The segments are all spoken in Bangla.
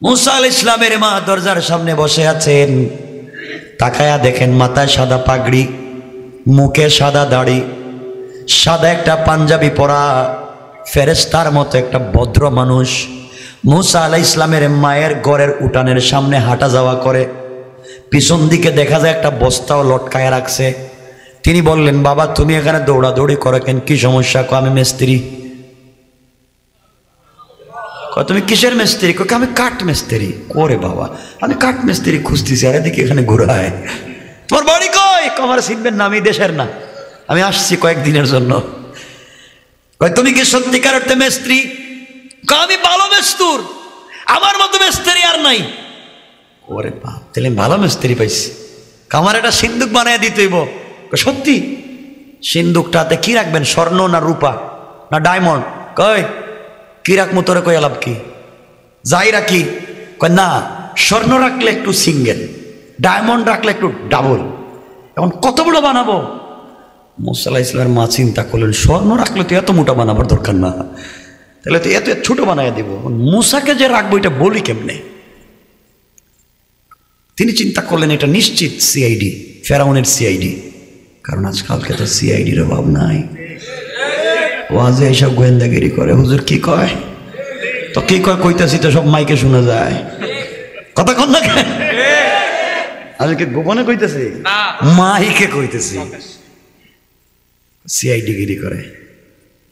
মুসা আলাইহিস সালামের মা দরজার সামনে বসে আছেন। তাকায়া দেখেন মাথায় সাদা পাগড়ি, মুখে সাদা দাড়ি, সাদা একটা পাঞ্জাবি পরা, ফেরেশতার মতো একটা ভদ্র মানুষ মুসা আলাইহিস সালামের মায়ের ঘরের উঠানের সামনে হাঁটা যাওয়া করে। পিছন দিকে দেখা যায় একটা বস্তাও লটকায় রাখছে। তিনি বললেন, বাবা তুমি এখানে দৌড়াদৌড়ি করো কেন, কি সমস্যা? আমি মিস্ত্রি। তুমি কিসের মিস্ত্রি? আমি কাঠ মিস্ত্রি। করে বাবা আমি কাঠ মিস্ত্রি খুঁজতেছি, আর এদিকে এখানে ঘুরায়। তোমার বাড়ি কই? আমার চিনবেন না, আমি দেশের না, আমি আসছি কয়েকদিনের জন্য। তুমি কি সত্যিকার অর্থে মিস্ত্রি? আমি ভালো মেস্তুর, আমার মতো মিস্ত্রি আর নাই। ওরে বাপ, তাহলে ভালো মিস্ত্রি পাইছি। আমার একটা সিন্দুক বানায় দিতেইব। সত্যি? সিন্দুকটাতে কি রাখবেন, স্বর্ণ না রূপা না ডায়মন্ড? কই কি রাখবো তোরে? কই আলাপ কি যাই রাখি? কয় না, স্বর্ণ রাখলে একটু সিঙ্গেল, ডায়মন্ড রাখলে একটু ডাবল। এখন কত বড় বানাবো? মুসা আলাইহিস সালামের মা চিন্তা করলেন, স্বর্ণ রাখলে তো এত মোটা বানাবার দরকার না, তাহলে তো এত ছোট বানায় দিব। মুসাকে যে রাখবো এটা বলি কেমনে? তিনি চিন্তা করলেন এটা নিশ্চিত সিআইডি, ফেরাউনের সিআইডি, কারণ আজকালকে তো সিআইডির অভাব নাই। ওয়াজে এইসব গোয়েন্দাগিরি করে। হুজুর কি কয়? তো কি কয় কইতাছি তো সব মাইকে শোনা যায়। কথা কন না কেন? আমি কি গোপনে কইতেছি? মাইকে কইতেছি। সিআইডি গিরি করে,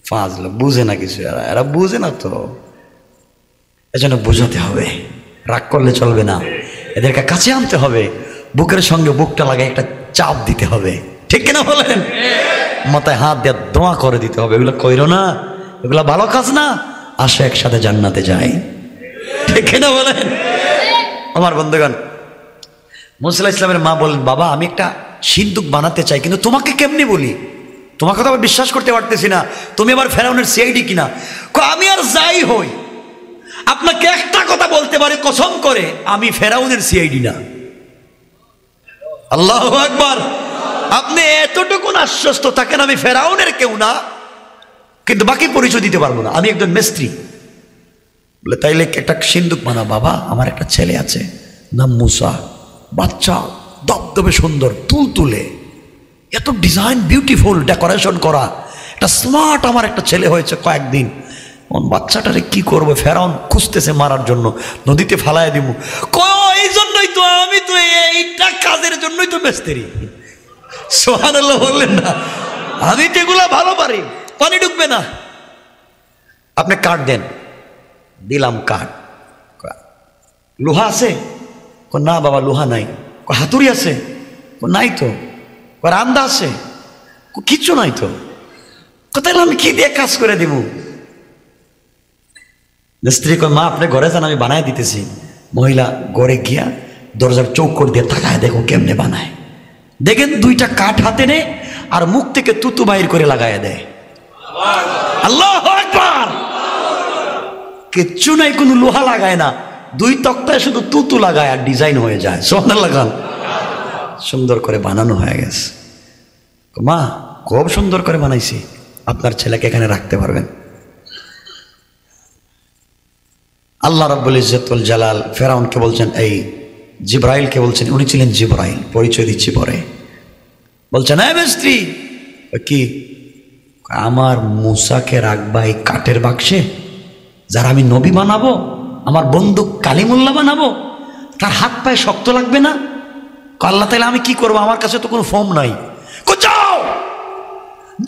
ফাজলা, বুঝে না কিছু। এরা বুঝে না তো, এজন্য বোঝাতে হবে, রাগ করলে চলবে না, এদেরকে কাছে আনতে হবে, বুকের সঙ্গে বুকটা লাগে একটা চাপ দিতে হবে। ঠিক কিনা বলেন? মাথায় হাত দিয়ে দোয়া করে দিতে হবে, এগুলো কইরো না, এগুলো ভালো কাজ না, আসো একসাথে জান্নাতে যাই। ঠিক কিনা বলেন? আমার বন্ধুগণ, মুসা আলাইহিস সালামের মা বলেন, বাবা আমি একটা সিন্দুক বানাতে চাই, কিন্তু তোমাকে কেমনি বলি? তোমাকে তো আবার বিশ্বাস করতে পারতেছি না, তুমি আবার ফেরাউনের সিআইডি কিনা। আমি আর যাই হই, আপনাকে একটা কথা বলতে পারি কসম করে, আমি ফেরাউনের সিআইডি না। আল্লাহু আকবার। আপনি এতটুকু আশ্বস্ত থাকেন আমি ফেরাউনের কেউ না, কিন্তু বাকি পরিচয় দিতে পারবো না, আমি একজন মিস্ত্রি। বলে তাইলে একটা সিন্দুক বানা। বাবা আমার একটা ছেলে আছে, নাম মুসা, বাচ্চা, দবদবে সুন্দর, তুলতুলে, এত ডিজাইন বিউটিফুল ডেকোরেশন করা, একটা স্মার্ট আমার একটা ছেলে হয়েছে কয়েকদিন। বাচ্চাটারে কি করবো? ফেরাউন খুঁজতেছে মারার জন্য, নদীতে ফালায় দিব। এই জন্যই তো আমি তো এইটা কাজের জন্যই তো মিস্ত্রি। সুবহানাল্লাহ বললেন না? আমি তো এগুলা ভালো পারি, পানি ঢুকবে না। আপনি কাঠ দেন, দিলাম কাঠ। লোহা আছে? না বাবা লোহা নাই। হাতুড়ি আছে? নাই তো। রান্দা আছে? কিচ্ছু নাই তো। তাহলে আমি কি দিয়ে কাজ করে দিব? স্ত্রী কয়, মা আপনি ঘরে যান, আমি বানায় দিতেছি। মহিলা ঘরে গিয়া দরজার চৌকর দিয়ে তাকায়, দেখো কেমনে বানায়। দেখেন দুইটা কাঠ হাতে নেয় আর মুখ থেকে তুতু বাইর করে লাগায় দেয়। আল্লাহু আকবার। কিচ্ছু নাই, কোনো লোহা লাগায় না, দুই তক্তায় শুধু তুতু লাগায় আর ডিজাইন হয়ে যায়। সুবহানাল্লাহ। সুন্দর করে বানানো হয়ে গেছে। মা খুব সুন্দর করে বানাইছি, আপনার ছেলেকে এখানে রাখতে পারবেন। আল্লাহ রাব্বুল ইজ্জতুল জালাল ফেরাউনকে বলছেন, এই জিবরাইলকে বলছেন, উনি ছিলেন জিবরাইল, পরিচয় দিচ্ছি পরে। বলছেন, এই মিস্ত্রি কি? আমার মুসাকে রাখবা এই কাঠের বাক্সে, যারা আমি নবী বানাবো, আমার বন্দুক কালিমুল্লাহ বানাবো, তার হাত পায়ে শক্ত লাগবে না? আল্লাহ তাআলা আমি কি করবো? আমার কাছে তো কোনো ফর্ম নাই। যাও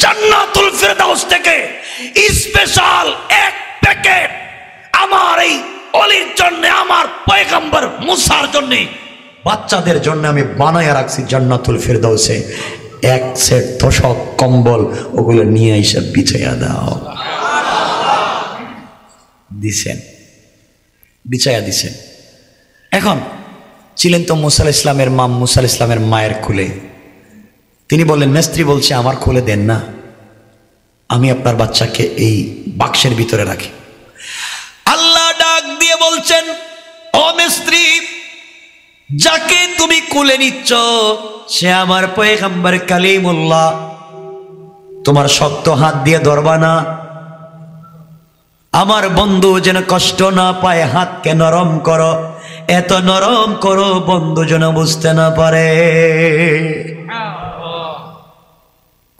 জান্নাতুল ফেরদাউস থেকে স্পেশাল এক প্যাকেট আমার এই অলির জন্য, আমার পয়গম্বর মুসার জন্য, বাচ্চাদের জন্য আমি বানায়া রাখছি জান্নাতুল ফেরদাউসে। এক সেট তোশক কম্বল, ওগুলো নিয়ে এসে বিছাইয়া দাও। দিছেন, বিছাইয়া দিছেন। এখন ছিলেন তো মুসা আলাইহিস সালামের মা, মুসা আলাইহিস সালামের মায়ের কোলে। তিনি বললেন, মিস্ত্রি বলছে আমার কোলে দেন না, আমি আপনার বাচ্চাকে এই বাক্সের ভিতরে রাখি। আল্লাহ ডাক দিয়ে বলছেন, ও মিস্ত্রি, যাকে তুমি কোলে নিচ্ছ সে আমার পয়গম্বর কালিমুল্লাহ, তোমার শক্ত হাত দিয়ে ধরবা না, আমার বন্ধু যেন কষ্ট না পায়, হাতকে নরম করো, এত নরম করো বন্ধু যেন বুঝতে না পারে।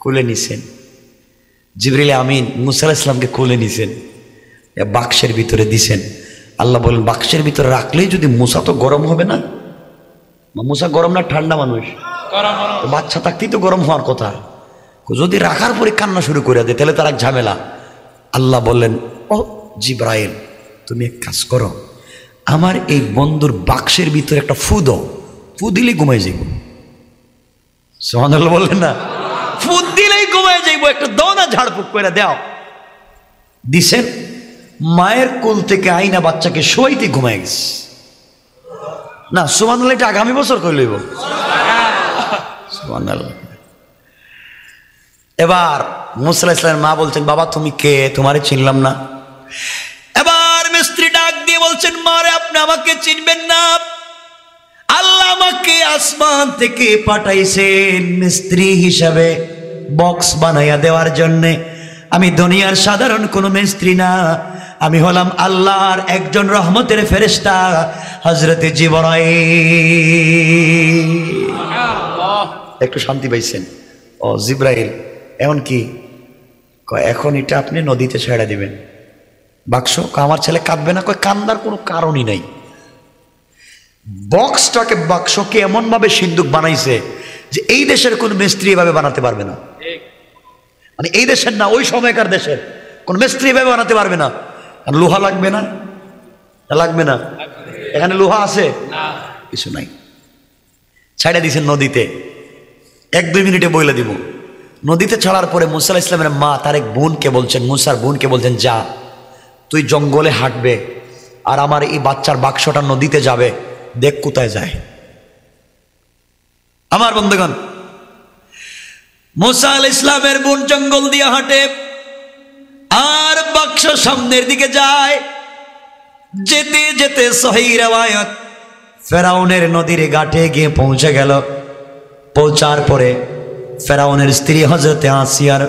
খুলে নিছেন জিবরিল আমিন মুসা আলাইহিস সালামকে, খুলে নিছেন, বাক্সের ভিতরে দিছেন। আল্লাহ বলেন বাক্সের ভিতরে রাখলেই যদি মুসা তো গরম হবে না? মুসা গরম না ঠান্ডা মানুষ? বাচ্চা থাকতেই তো গরম হওয়ার কথা। যদি রাখার পরে কান্না শুরু করে দেয় তাহলে তার এক ঝামেলা। আল্লাহ বললেন ও জিবরাইল, তুমি এক কাজ করো, আমার এই বন্ধুর বাক্সের ভিতরে একটা ফু দাও, ফু দিলেই ঘুমাই যাইব। সুবহানাল্লাহ বললেন না? ফু দিলেই ঘুমাই যাইব, একটা দাও না, ঝাড়ফুঁক করে দাও। দিছেন, মায়ের কোল থেকে আইনা বাচ্চাকে শোয়াইতে ঘুমাই গেছে। না সুবহানাল্লাহ, এটা আগামী বছর কই লইব। সুবহানাল্লাহ। এবার মুসা আলাইহিস সালামের মা বলছেন বাবা তুমি কে, তোমারে চিনলাম না। এবার মিস্ত্রি ডাক দিয়ে বলছেন মারে আপনি আমাকে চিনবেন না, আল্লাহ আমাকে আসমান থেকে পাঠাইছেন মিস্ত্রি হিসাবে বক্স বানাইয়া দেওয়ার জন্যে। আমি দুনিয়ার সাধারণ কোনো মিস্ত্রি না, আমি হলাম আল্লাহর একজন রহমতের ফেরেশতা হযরতে জিবরাইল। একটু শান্তি পাইছেন? ও জিবরাইল, এখন কি? এখন এটা আপনি নদীতে ছেড়ে দিবেন। বাক্স? আমার ছেলে কাঁদবে না? কান্দার কোনো কারণই নাই। বক্সটাকে, বাক্সকে এমন ভাবে সিন্দুক বানাইছে যে এই দেশের কোন মিস্ত্রি এভাবে বানাতে পারবে না। মানে এই দেশের না, ওই সময়কার দেশের কোন মিস্ত্রি এভাবে বানাতে পারবে না। লোহা লাগবে না? লাগবে না? এখানে লোহা আছে? কিছু নাই। ছেড়ে দিয়েছেন নদীতে, 1-2 মিনিটে বইলে দিব। নদীতে ছাড়ার পরে মুসা আলাইহিস সালামের মা তার এক বোনকে বলছেন, মুসার বোনকে বলছেন যা তুই জঙ্গলে হাঁটবে আর আমার এই বাচ্চার বাক্সটা নদীতে যাবে, দেখ কোথায় যায়। আমার বন্ধুগণ, মুসা আলাইহিস সালামের বোন জঙ্গল দিয়ে হাঁটে আর বাক্স সামনের দিকে যায়। যেতে যেতে সহিহ riwayat ফেরাউনের নদীর ঘাটে গিয়ে পৌঁছে গেল। পৌঁছার পরে ফেরাউনের স্ত্রী হযরতে আসিয়ার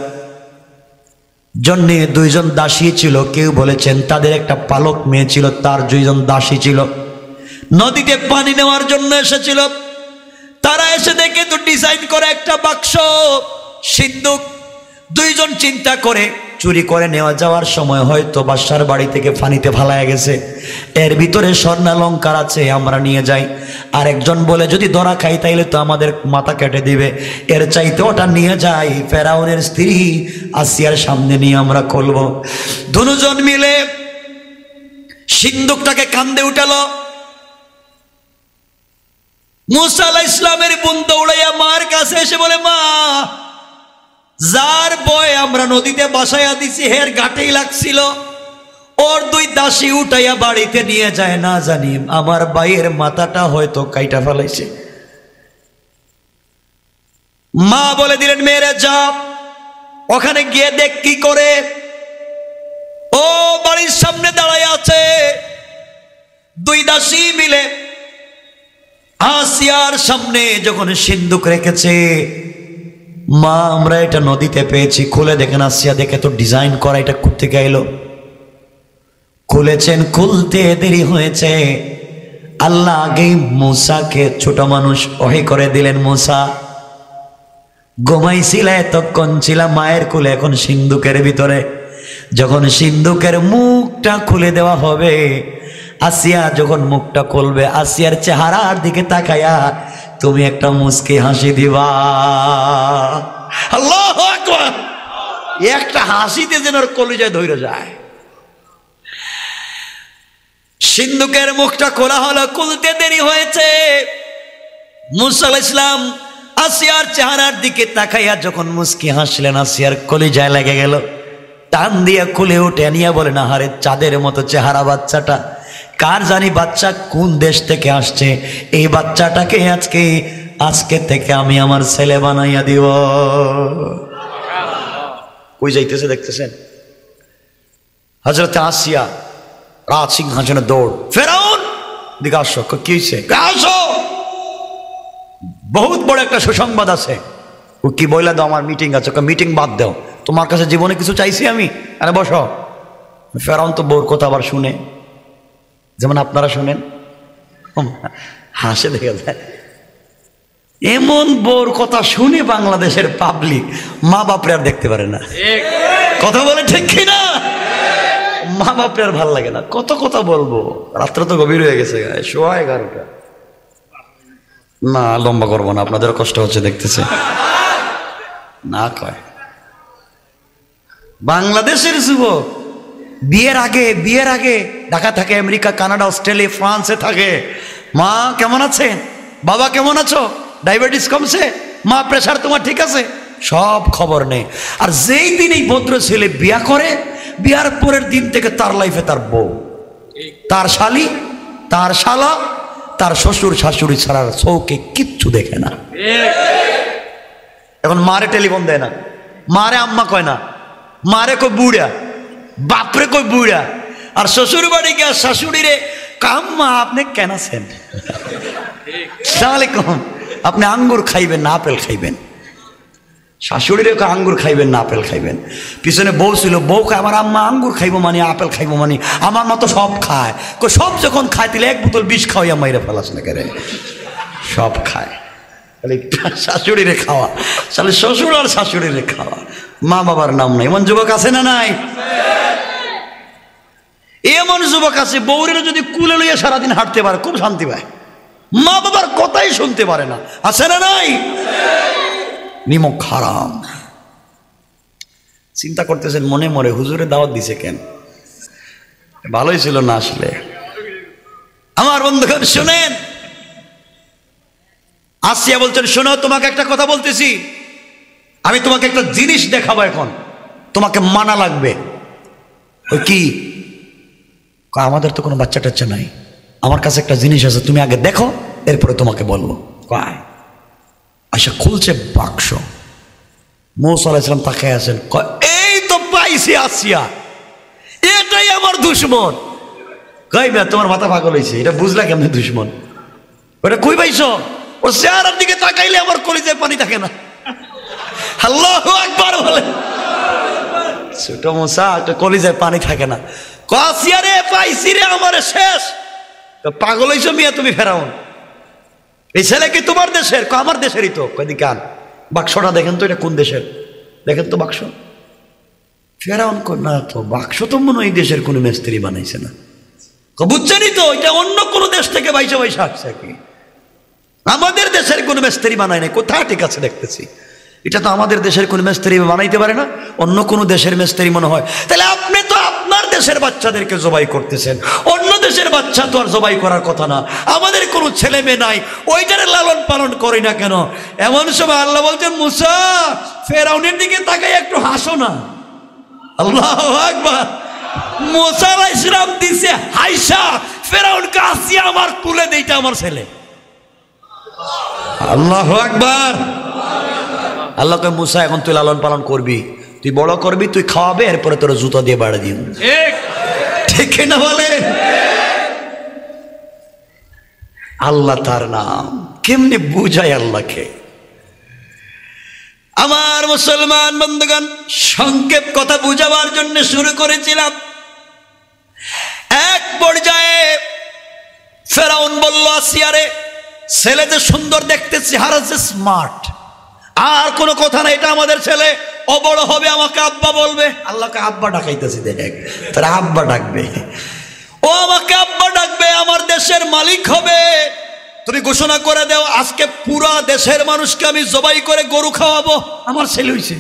জন্য 2 জন দাসী ছিল। কেউ বলেছেন তাদের একটা পালক মেয়ে ছিল, তার 2 জন দাসী ছিল। নদীতে পানি নেওয়ার জন্য এসেছিল। তারা এসে দেখে তো ডিজাইন করে একটা বাক্স সিন্দুক। 2 জন চিন্তা করে চুরি করে নেওয়া যাওয়ার সময় হয়তো বাদশার বাড়ি থেকে পানিতে ফালায়া গেছে, এর ভিতরে স্বর্ণালঙ্কার আছে, আমরা নিয়ে যাই। আর একজন বলে যদি ধরা খাই তাইলে তো আমাদের মাথা কেটে দিবে, এর চাইতে ওটা নিয়ে যাই, ফেরাউনের স্ত্রী আসিয়ার সামনে নিয়ে আমরা খুলব। 2 জন মিলে সিন্দুকটাকে কান্দে উঠালো। মুসা আলাইহিস সালামের বোন দৌড়াইয়া মার কাছে এসে বলে মা, যার বয় আমরা নদীতে বাসাইয়া দিছি হের ঘাটেই লাগছিল, ওর 2 দাসী উঠাইয়া বাড়িতে নিয়ে যায়, না জানি আমার ভাইয়ের মাথাটা হয়তো কাইটা ফেলাইছে। মা বলে দিলেন মেয়েরা যা, ওখানে গিয়ে দেখ কি করে। ও বাড়ির সামনে দাঁড়ায় আছে 2 দাসী মিলে আসিয়ার সামনে যখন সিন্দুক রেখেছে। মা আমরা এটা নদীতে পেয়েছি, খুলে দেখেন। আসিয়া দেখে তো ডিজাইন করা, এটা করতে গেল। খুলেছেন, খুলতে দেরি হয়েছে। আল্লাহ আগেই মুসাকে, ছোট মানুষ, ওহি করে দিলেন মুসা ঘুমাইছিল এতক্ষণ ছিল মায়ের কোলে, এখন সিন্দুকের ভিতরে। যখন সিন্দুকের মুখটা খুলে দেওয়া হবে, আসিয়া যখন মুখটা খুলবে, আসিয়ার চেহারার দিকে তাকায়া তুমি একটা মুস্কি হাসি দিবা। আল্লাহু আকবার! একটা হাসিতে যেন কলিজায় ধরে যায়। সিন্দুকের মুখটা খোলা হলো, খুলতে দেরি হয়েছে। মুসা আলাইহিস সালাম আসিয়ার চেহারার দিকে তাকাইয়া যখন মুস্কি হাসলেন, আসিয়ার কলিজায় লেগে গেল। টান দিয়ে খুলে উঠে নিয়ে বলেন আহারে চাঁদের মতো চেহারা বাচ্চাটা, কার জানি বাচ্চা কোন দেশ থেকে আসছে, এই বাচ্চাটাকে আজকে থেকে আমি আমার ছেলে বানাইয়া দিব। কই যাইতেছে দেখতেছেন? হযরত আসিয়া রাজ সিংহাসনে দৌড়। ফেরাউন দিকে আসো। কি হয়েছে? আসো, বহুত বড় একটা সুসংবাদ আছে। ও কি বইলা দাও, আমার মিটিং আছে। মিটিং বাদ দাও, তোমার কাছে জীবনে কিছু চাইছি আমি। আরে বসো। ফেরাউন তো বউর কথা আবার শুনে, যেমন আপনারা শুনেন, হাসে দেখা যায়। এমন বউর কথা শুনে বাংলাদেশের পাবলিক মা বাপরে আর দেখতে পারে না। কথা বলে ঠিক কিনা? মা বাপরে আর ভাল লাগে না। কত কথা বলবো, রাত্র তো গভীর হয়ে গেছে, 11:30। না লম্বা করবো না, আপনাদের কষ্ট হচ্ছে দেখতেছে। না কয় বাংলাদেশের যুবক বিয়ের আগে ঢাকা থাকে, আমেরিকা, কানাডা, অস্ট্রেলিয়া, ফ্রান্সে থাকে। মা কেমন আছে, বাবা কেমন আছো, ডায়াবেটিস কমছে, মা প্রেশার তোমার ঠিক আছে, সব খবর নেই। আর যেই দিন এই ভদ্র ছেলে বিয়া করে, বিয়ার পরের দিন থেকে তার লাইফে তার বউ, তার শালি, তার শালা, তার শ্বশুর শাশুড়ি ছাড়ার চৌকে কিচ্ছু দেখে না। এখন মারে টেলিফোন দেয় না, মারে আম্মা কয় না, মারে কই বুড়া, বাপরে কই বুড়া। আর শ্বশুর বাড়ি গিয়া শাশুড়িরে কাম্মা আপনি কেন আছেন, সালামালাইকুম, আপনি আঙ্গুর খাইবেন না আপেল খাইবেন। শাশুড়িরে আঙ্গুর খাইবেন না আপেল খাইবেন। পিছনে বউ ছিল, বউ খায় আমার আম্মা আঙ্গুর খাইবো মানে আপেল খাইবো মানে, আমার মতো সব খায়। সব যখন খায় তাহলে এক বোতল বিষ খাওয়াইয়া মাইরে ফেলাস না কেন, সব খায়। শাশুড়িরে খাওয়া, তাহলে শ্বশুর আর শাশুড়িরে খাওয়া, মা বাবার নাম নাই। এমন যুবক আছে না নাই? এমন যুবক আছে বউরের যদি কুলে লইয়া সারাদিন হাঁটতে পারে খুব শান্তি পায়, মা বাবার কথাই শুনতে পারে না। আছে না নাই? নিমক হারাম। চিন্তা করতেছেন মনে মনে, হুজুরে দাওয়াত দিছে কেন, ভালোই ছিল না আসলে। আমার বন্ধুগণ শুনেন, আসিয়া বলছেন শোনো তোমাকে একটা কথা বলতেছি, আমি তোমাকে একটা জিনিস দেখাবো, এখন তোমাকে মানা লাগবে। ওই কি? আমাদের তো কোনো বাচ্চা টাচ্চা নাই, আমার কাছে একটা জিনিস আছে, তুমি আগে দেখো এরপরে তোমাকে বলবো। কয় আচ্ছা, খুলছে বাক্স, মূসা আলাইহিস সালাম তাকায় আছেন, এই তো পাইছি আসিয়া, এটাই আমার দুশমন। কই মিয়া তোমার মাথা পাগল হয়েছে, এটা বুঝলা কেমন দুশমন? ওটা কই পাইছো? ও চেহারার দিকে তাকাইলে আমার কলিজায় পানি থাকে না। আল্লাহু আকবার বলে। ছোট মূসা কলিজায় পানি থাকে না। আসিয়া রে পাইছি রে, আমার শেষ। পাগল হইছো মিয়া তুমি ফেরাউন? এই ছেলে কি তোমার দেশের? আমার দেশেরই তো। কয়দিন কান বাক্সটা দেখেন তো, এটা কোন দেশের দেখেন তো বাক্স। ফেরাউন না তো, বাক্স তো মনে হয় এই দেশের কোনো মিস্ত্রি বানাইছে না। বুঝছেনই তো, এটা অন্য কোনো দেশ থেকে বাইশা বাইশা আসছে কি, আমাদের দেশের কোনো মিস্ত্রি বানায় নাই। কোথায় ঠিক আছে দেখতেছি, এটা তো আমাদের দেশের কোনো মিস্ত্রি বানাইতে পারে না, অন্য কোনো দেশের মিস্ত্রি মনে হয়। তাহলে আপনি তো আপনার দেশের বাচ্চাদেরকে জবাই করতেছেন, অন্য দেশের বাচ্চা তো আর জবাই করার কথা না। আমাদের কোনো ছেলে মেয়ে নাই, ওইটারে লালন পালন করি না কেন? এমন সময় আল্লাহ বলছেন মুসা ফেরাউনের দিকে তাকাই একটু হাসো না। আল্লাহু আকবার। মুসা আলাইহিস সালাম দিছে হাইসা, ফেরাউনকে আসিয়া আমার তুলে দেইটা আমার ছেলে। আল্লাহু আকবার। আল্লাহ কয় মুসা এখন তুই লালন পালন করবি, তুই বড় করবি, তুই খাওয়াবে, এরপরে তোর জুতা দিয়ে বাড়ি দিন। ঠিক না বলে? আল্লাহ তার নাম কেমনে বুঝায় আল্লাহকে। আমার মুসলমান বন্ধুগণ, সংক্ষেপ কথা বুঝাবার জন্য শুরু করেছিলাম। এক পর্যায়ে ফেরাউন বলল আসিয়ারে, ছেলে যে সুন্দর দেখতে, চেহারা যে স্মার্ট, আর কোনো কথা না, এটা আমাদের ছেলে, ও বড় হবে আমাকে আব্বা বলবে। আল্লাহকে আব্বা ডাকাইতেছি, দেখ তারা আব্বা ডাকবে, ও আমাকে আব্বা ডাকবে, আমার দেশের মালিক হবে। তুমি ঘোষণা করে দাও আজকে পুরা দেশের মানুষকে আমি জবাই করে গরু খাওয়াবো, আমার ছেলে হইছে।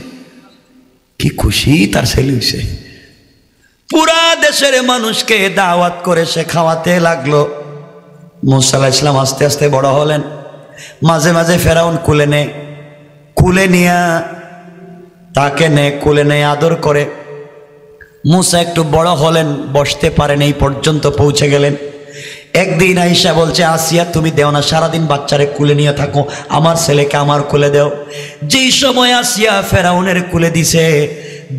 কি খুশি তার ছেলে হইছে। পুরা দেশের মানুষকে দাওয়াত করে সে খাওয়াতে লাগলো। মুসা আলাইহিস সালাম আস্তে আস্তে বড় হলেন, মাঝে মাঝে ফেরাউন কুলে নিয়া তাকে কুলে নেয় আদর করে। মুসা একটু বড় হলেন, বসতে পারেন, এই পর্যন্ত পৌঁছে গেলেন। একদিন আইসা বলছে আসিয়া তুমি দেও না, সারাদিন বাচ্চারে কুলে নিয়ে থাকো, আমার ছেলেকে আমার কুলে দেও। যেই সময় আসিয়া ফেরাউনের কুলে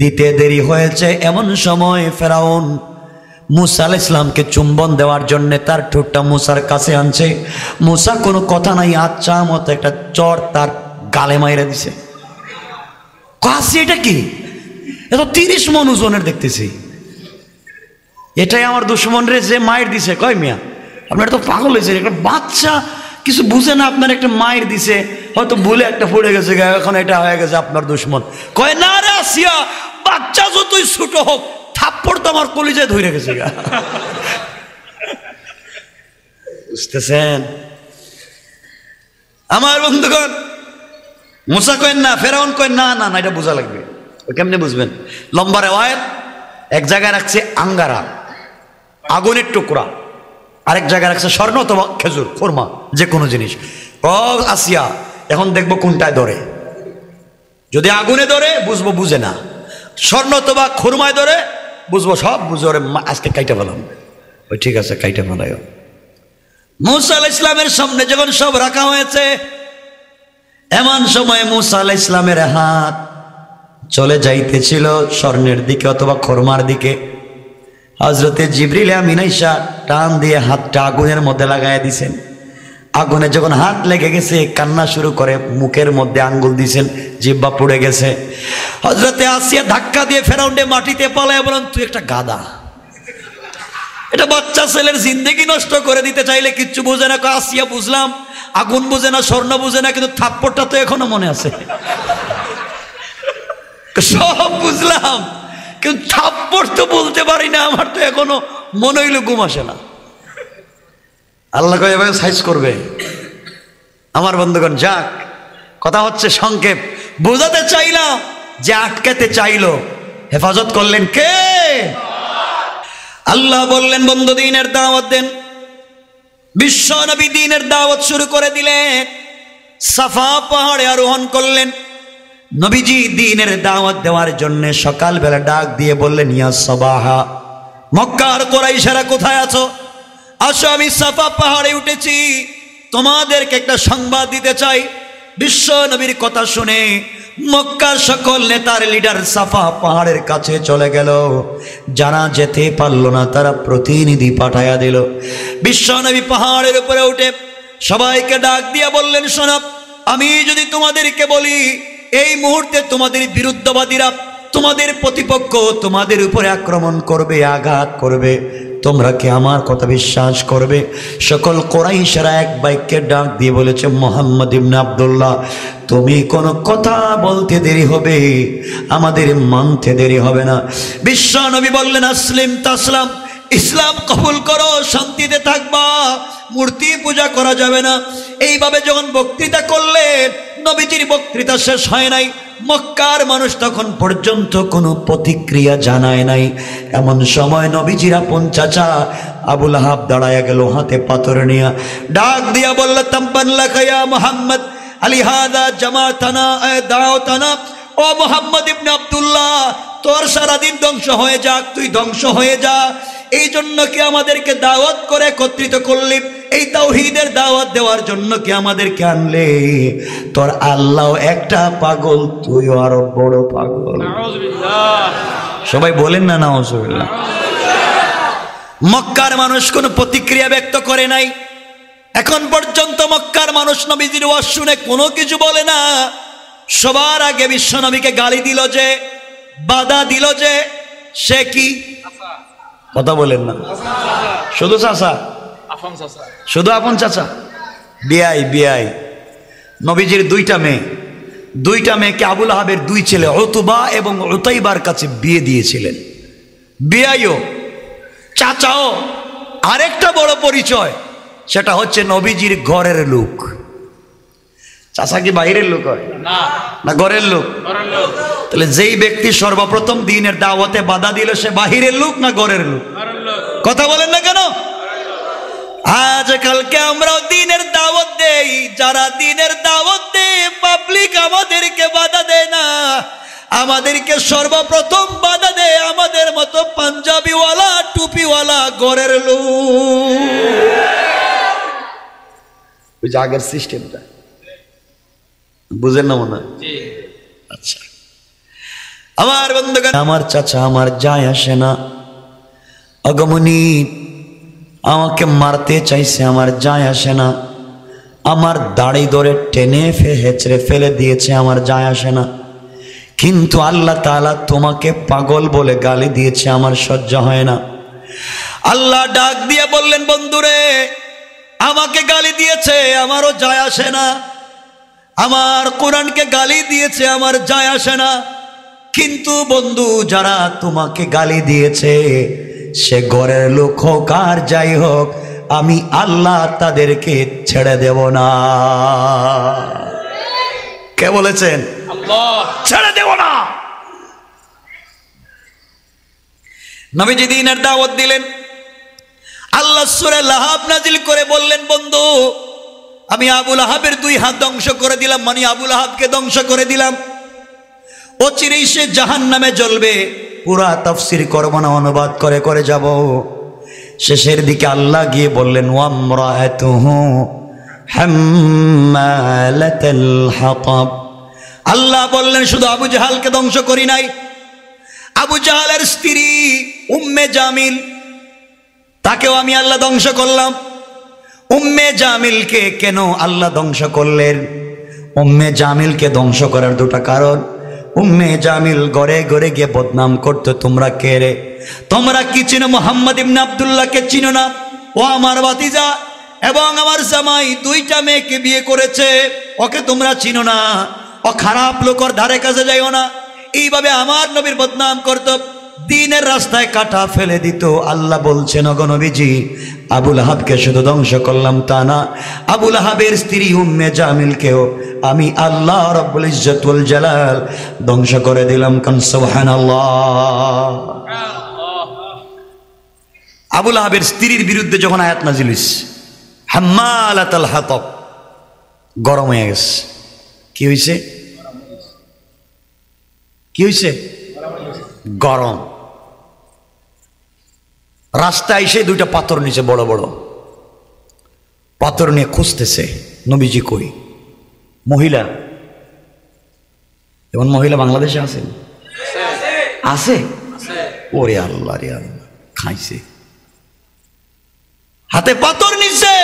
দিতে দেরি হয়েছে, এমন সময় ফেরাউন মুসা আলাইহিস সালামকে চুম্বন দেওয়ার জন্য তার ঠোঁটটা মুসার কাছে আনছে। মুসা কোনো কথা নাই, আচ্ছা মতো একটা চর তার গালে মাইরা দিছে। কাশি এটা কি? এত 30 মণ ওজনের দেখতেছি, এটাই আমার দুশ্মন রে যে মায়ের দিছে। কয় মিয়া আপনার তো পাগল হয়েছে, একটা বাচ্চা কিছু বুঝে না, আপনার একটা মায়ের দিছে, হয়তো ভুলে একটা পড়ে গেছে, এখন এটা হয়ে গেছে আপনার দুশ্মন। কয় না রে আসিয়া, বাচ্চা যতই ছোট হোক থাপ্পড় তো আমার কলিজায় ধরে গেছে। বুঝতেছেন আমার বন্ধুগণ? মুসা কয়েন না, ফেরাউন কয়েন না, না না, এটা বোঝা লাগবে। কেমনে বুঝবেন? লম্বা রেওয়ায়েত, এক জায়গায় রাখছে আঙ্গারা, আগুনের টুকরা, আরেক জায়গায় রাখছে স্বর্ণ অথবা খেজুর, খোরমা, যে কোনো জিনিস। ও আসিয়া, এখন দেখবো কোনটায় ধরে। যদি আগুনে ধরে বুঝবো বুঝে না, স্বর্ণ অথবা খোরমায় ধরে বুঝবো সব বুঝে, ওরে আজকে কাইটা ফেলাম। ওই ঠিক আছে, কাইটা ফেলাই। মুসা আলাইহিস সালামের সামনে যখন সব রাখা হয়েছে, এমন সময় মুসা আলাইহিস সালামের হাত চলে যাইতেছিল স্বর্ণের দিকে অথবা খোরমার দিকে। হযরতে জিবরিল আমিন আইসা টান দিয়ে হাতটা আগুনের মধ্যে লাগাই দিছেন। আগুনে যখন হাত লেগে গেছে, কান্না শুরু করে, মুখের মধ্যে আঙ্গুল দিছেন, জিহ্বা পুড়ে গেছে। হযরতে আসিয়া ধাক্কা দিয়ে ফেরাউনকে মাটিতে পালায় বলেন, তুই একটা গাধা, এটা বাচ্চা ছেলের জিন্দেগি নষ্ট করে দিতে চাইলে কিচ্ছু বোঝে না। আসিয়া বুঝলাম, আগুন বুঝে না, স্বর্ণ বুঝে না, কিন্তু থাপ্পড়টা তো এখনো মনে আছে। সব বুঝলাম কিন্তু থাপ্পড় তো বলতে পারি না, আমার তো এখনো মনে হইলে ঘুম আসে না। আল্লাহ কয় এভাবে সাইজ করবে। আমার বন্ধুগণ, যাক, কথা হচ্ছে সংক্ষেপ, বোঝাতে চাইলাম যে আটকাতে চাইলো, হেফাজত করলেন কে? আল্লাহ বললেন, বন্ধু দ্বীনের দাওয়াত দেন। বিশ্ব নবী দ্বীনের দাওয়াত শুরু করে দিলেন, সাফা পাহাড়ে আরোহণ করলেন। নবীজি দ্বীনের দাওয়াত দেওয়ার জন্য সকালবেলা ডাক দিয়ে বললেন, ইয়া সাবাহা, মক্কার কুরাইশেরা কোথায় আছো? আসো, আমি সাফা পাহাড়ে উঠেছি, তোমাদেরকে একটা সংবাদ দিতে চাই। বিশ্ব নবীর কথা শুনে মক্কার সকল নেতার লিডার সাফা পাহাড়ের কাছে চলে গেল। যারা যেতে পারলো না তারা প্রতিনিধি পাঠাইয়া দিল। বিশ্ব নবী পাহাড়ের উপরে উঠে সবাইকে ডাক দিয়া বললেন, শোনো, আমি যদি তোমাদেরকে বলি এই মুহূর্তে তোমাদের বিরুদ্ধবাদীরা, তোমাদের প্রতিপক্ষ তোমাদের উপরে আক্রমণ করবে, আঘাত করবে, তোমরা কি আমার কথা বিশ্বাস করবে? সকল কুরাইশরা এক বাক্যে ডাক দিয়ে বলেছে, মুহাম্মদ ইবনে আব্দুল্লাহ, তুমি কোনো কথা বলতে দেরি হবে, আমাদের মানতে দেরি হবে না। বিশ্ব নবী বললেন, আসলিম তাসলাম, ইসলাম কবুল করো, শান্তিতে থাকবা, মূর্তি পূজা করা যাবে না। এইভাবে যখন বক্তৃতা করলেন, নবীজির বক্তৃতা শেষ হয় নাই, মক্কার মানুষ তখন পর্যন্ত কোনো প্রতিক্রিয়া জানায় নাই। এমন সময় নবীজির আপন চাচা আবু লাহাব দাঁড়ায়া গেল, হাতে পাথর নিয়া, ডাক দিয়া বলল, তাব্বান লাকা ইয়া মুহাম্মদ, আলিহাদা জামাতানা দাওতানা। ও মুহাম্মদ ইবনে আব্দুল্লাহ, তোর সারাদিন ধ্বংস হয়ে যাক, তুই ধ্বংস হয়ে যা। এই জন্য কি আমাদেরকে দাওয়াত করে একত্রিত করলি? এই তাওহীদের দাওয়াত দেওয়ার জন্য কি আমাদেরকে আনলে? তোর আল্লাহ একটা পাগল, তুইও আরো বড় পাগল। সবাই বলেন না নাউজুবিল্লাহ। মক্কার মানুষ কোনো প্রতিক্রিয়া ব্যক্ত করে নাই। এখন পর্যন্ত মক্কার মানুষ নবীজির ওয়াজ শুনে কোনো কিছু বলে না। সবার আগে বিশ্ব নবীকে গালি দিল, যে বাধা দিল, যে সে কি, কথা বলেন না, শুধু চাচা, শুধু আপন চাচা, বিয়াই বিয়াই। নবীজির দুইটা মেয়েকে আবু লাহাবের দুই ছেলে উতবা এবং উতাইবার কাছে বিয়ে দিয়েছিলেন। বিয়াইও, চাচাও। আরেকটা বড় পরিচয়, সেটা হচ্ছে নবীজির ঘরের লোক। চাচা কি বাইরের লোক হয় না ঘরের লোক? তাহলে যেই ব্যক্তি সর্বপ্রথম দ্বীনের দাওয়াতে বাধা দিল, সে বাহিরের লোক না ঘরের লোক? কথা বলেন না কেন? আজকালকে আমরাও দ্বীনের দাওয়াত দেই, যারা দ্বীনের দাওয়াত দেয় পাবলিক আমাদেরকে বাধা দেয় না, আমাদেরকে সর্বপ্রথম বাধা দেয় আমাদের মতো পাঞ্জাবিওয়ালা টুপিওয়ালা ঘরের লোক। ওই যে আগের সিস্টেমটা বুঝেন না মনে হয়? আচ্ছা, আমার বন্ধুগণ, আমার চাচা আমার যায় আসে না, অগমনী আমাকে মারতে চাইছে, আমার যায় আসে না, আমার দাড়ি ধরে টেনে হেঁচড়ে ফেলে দিয়েছে, আমার যায় আসে না, কিন্তু আল্লাহ তাআলা তোমাকে পাগল বলে গালি দিয়েছে, আমার সহ্য হয় না। আল্লাহ ডাক দিয়ে বললেন, বন্ধুরে আমাকে গালি দিয়েছে, আমারও যায় আসে না, আমার কোরআনকে গালি দিয়েছে, আমার যায় আসে না, কিন্তু বন্ধু যারা তোমাকে গালি দিয়েছে সে ঘরের লোক হোক আর যাই হোক, আমি আল্লাহ তাদেরকে ছেড়ে দেব না। কে বলেছেন? আল্লাহ। ছেড়ে দেব না। নবীজি দ্বীনের দাওয়াত দিলেন, আল্লাহ সূরা লাহাব নাজিল করে বললেন, বন্ধু আমি আবু লাহাবের 2 হাত ধ্বংস করে দিলাম, মানে আবু লাহাবকে ধ্বংস করে দিলাম, অচিরেই সে জাহান্নামে জ্বলবে। পুরা তাফসীর করব না, অনুবাদ করে করে যাব। শেষের দিকে আল্লাহ গিয়ে বললেন, ওয়ামরাতুহু হাম্মালাতাল হাতাব। আল্লাহ বললেন শুধু আবু জাহালকে ধ্বংস করি নাই, আবু জাহালের স্ত্রী উম্মে জামিল, তাকেও আমি আল্লাহ ধ্বংস করলাম। উম্মে জামিলকে কেন আল্লাহ ধ্বংস করলেন? উম্মে জামিলকে ধ্বংস করার 2টা কারণ। উম্মে জামিল ঘরে ঘরে গিয়ে বদনাম করতো, তোমরা কে রে, তোমরা কি চিনো মুহাম্মদ ইবনে আব্দুল্লাহকে চিনো না? ও আমার ভাতিজা এবং আমার জামাই 2টা মেয়েকে বিয়ে করেছে, ওকে তোমরা চিনো না, ও খারাপ লোক, ওর ধারে কাছে যাইও না। এইভাবে আমার নবীর বদনাম করতো, দ্বীনের রাস্তায় কাটা ফেলে দিত। আল্লাহ বলছেন, ওগো নবীজি আবু লাহাবকে শুধু ধ্বংস করলাম তা না, আবু লাহাবের স্ত্রী উম্মে জামিলকেও আমি আল্লাহ রাব্বুল ইজ্জত ওয়াল জালাল ধ্বংস করে দিলাম। কান সুবহানাল্লাহ। আবু লাহাবের স্ত্রীর বিরুদ্ধে যখন আয়াত নাজিল হইছে, হাম্মালাতাল হাতাব, গরম হয়ে গেছে। কি হইছে? কি হইছে? গরম। রাস্তায় এসে 2টা পাথর নিচে, বড় বড় পাথর নিয়ে খুঁজতেছে, নবীজি কই? মহিলা, এমন মহিলা বাংলাদেশে আছে? আছে? ওরে আল্লাহ রে আল্লাহ, খাইছে, হাতে পাথর নিছে,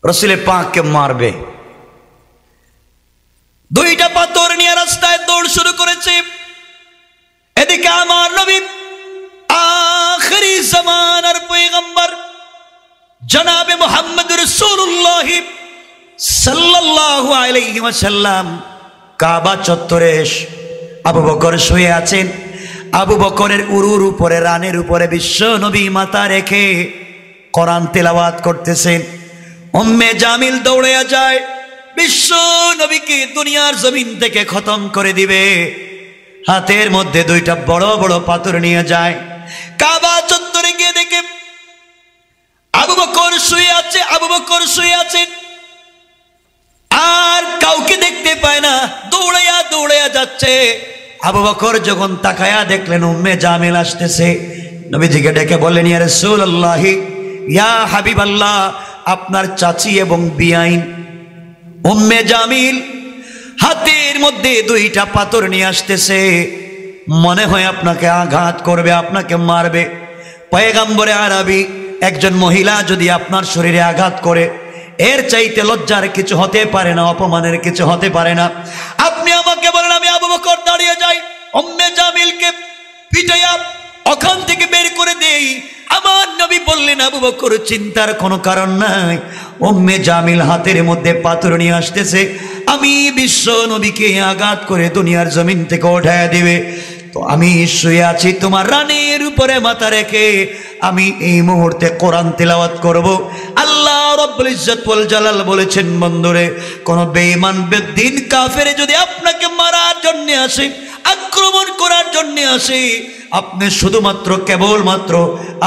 রাসূল পাককে মারবে। 2টা পাথর নিয়ে রাস্তায় দৌড় শুরু করেছে। এদিকে আমার নবী আখিরি জামানার পয়গম্বর জনাবে মুহাম্মদ রাসূলুল্লাহ সাল্লাল্লাহু আলাইহি ওয়াসাল্লাম কাবা চত্বরে আবু বকর শুয়ে আছেন। আবু বকরের উরুর উপরে, রানের উপরে বিশ্ব নবী মাথা রেখে কোরআন তেলাওয়াত করতেছেন। উম্মে জামিল দৌড়ে যায়, বিশ্ব নবীকে দুনিয়ার জমিন থেকে খতম করে দিবে। হাতের মধ্যে 2টা বড় বড় পাথর নিয়ে যায়। কাবা চত্বরে গিয়ে দেখে আবু বকর শুয়ে আছে, আবু বকর শুয়ে আছেন, আর কাউকে দেখতে পায় না, দৌড়াইয়া দৌড়াইয়া যাচ্ছে। আবু বকর যখন তাকায়া দেখলেন উম্মে জামিল আসতেছে, নবীজিকে ডেকে বললেন, ইয়া রাসূলুল্লাহ, ইয়া হাবিবাল্লাহ, আপনার চাচি এবং বিয়াইন উম্মে জামিল হাতের মধ্যে 2টা পাথর নিয়ে আসতেছে, মনে হয় আপনাকে আঘাত করবে, আপনাকে মারবে। পয়গম্বরে আরবি একজন মহিলা যদি আপনার শরীরে আঘাত করে, এর চাইতে লজ্জার কিছু হতে পারে না, অপমানের কিছু হতে পারে না। আপনি আমাকে বলেন, আমি আবু বকর দাঁড়িয়ে যাই, উম্মে জামিলকে পিটাইয়া ওখান থেকে বের করে দেই। আমার নবী বললেন, আবু বকর চিন্তার কোনো কারণ নাই, উম্মে জামিল হাতের মধ্যে পাথর নিয়ে আসতেছে, আমি বিশ্ব নবীকে আঘাত করে দুনিয়ার জমিন থেকে উঠায় দিবে। তো আমি শুয়ে আছি তোমার রানের উপরে মাথা রেখে, আমি এই মুহূর্তে কোরআন তেলাওয়াত করব। আল্লাহ রাব্বুল ইজ্জত ওয়াল জালাল বলেছেন, বন্ধুরে কোন বেঈমান বেদ্দিন কাফের যদি আপনাকে মারার জন্য আসে, আক্রমণ করার জন্য আসে, আপনি শুধুমাত্র কেবলমাত্র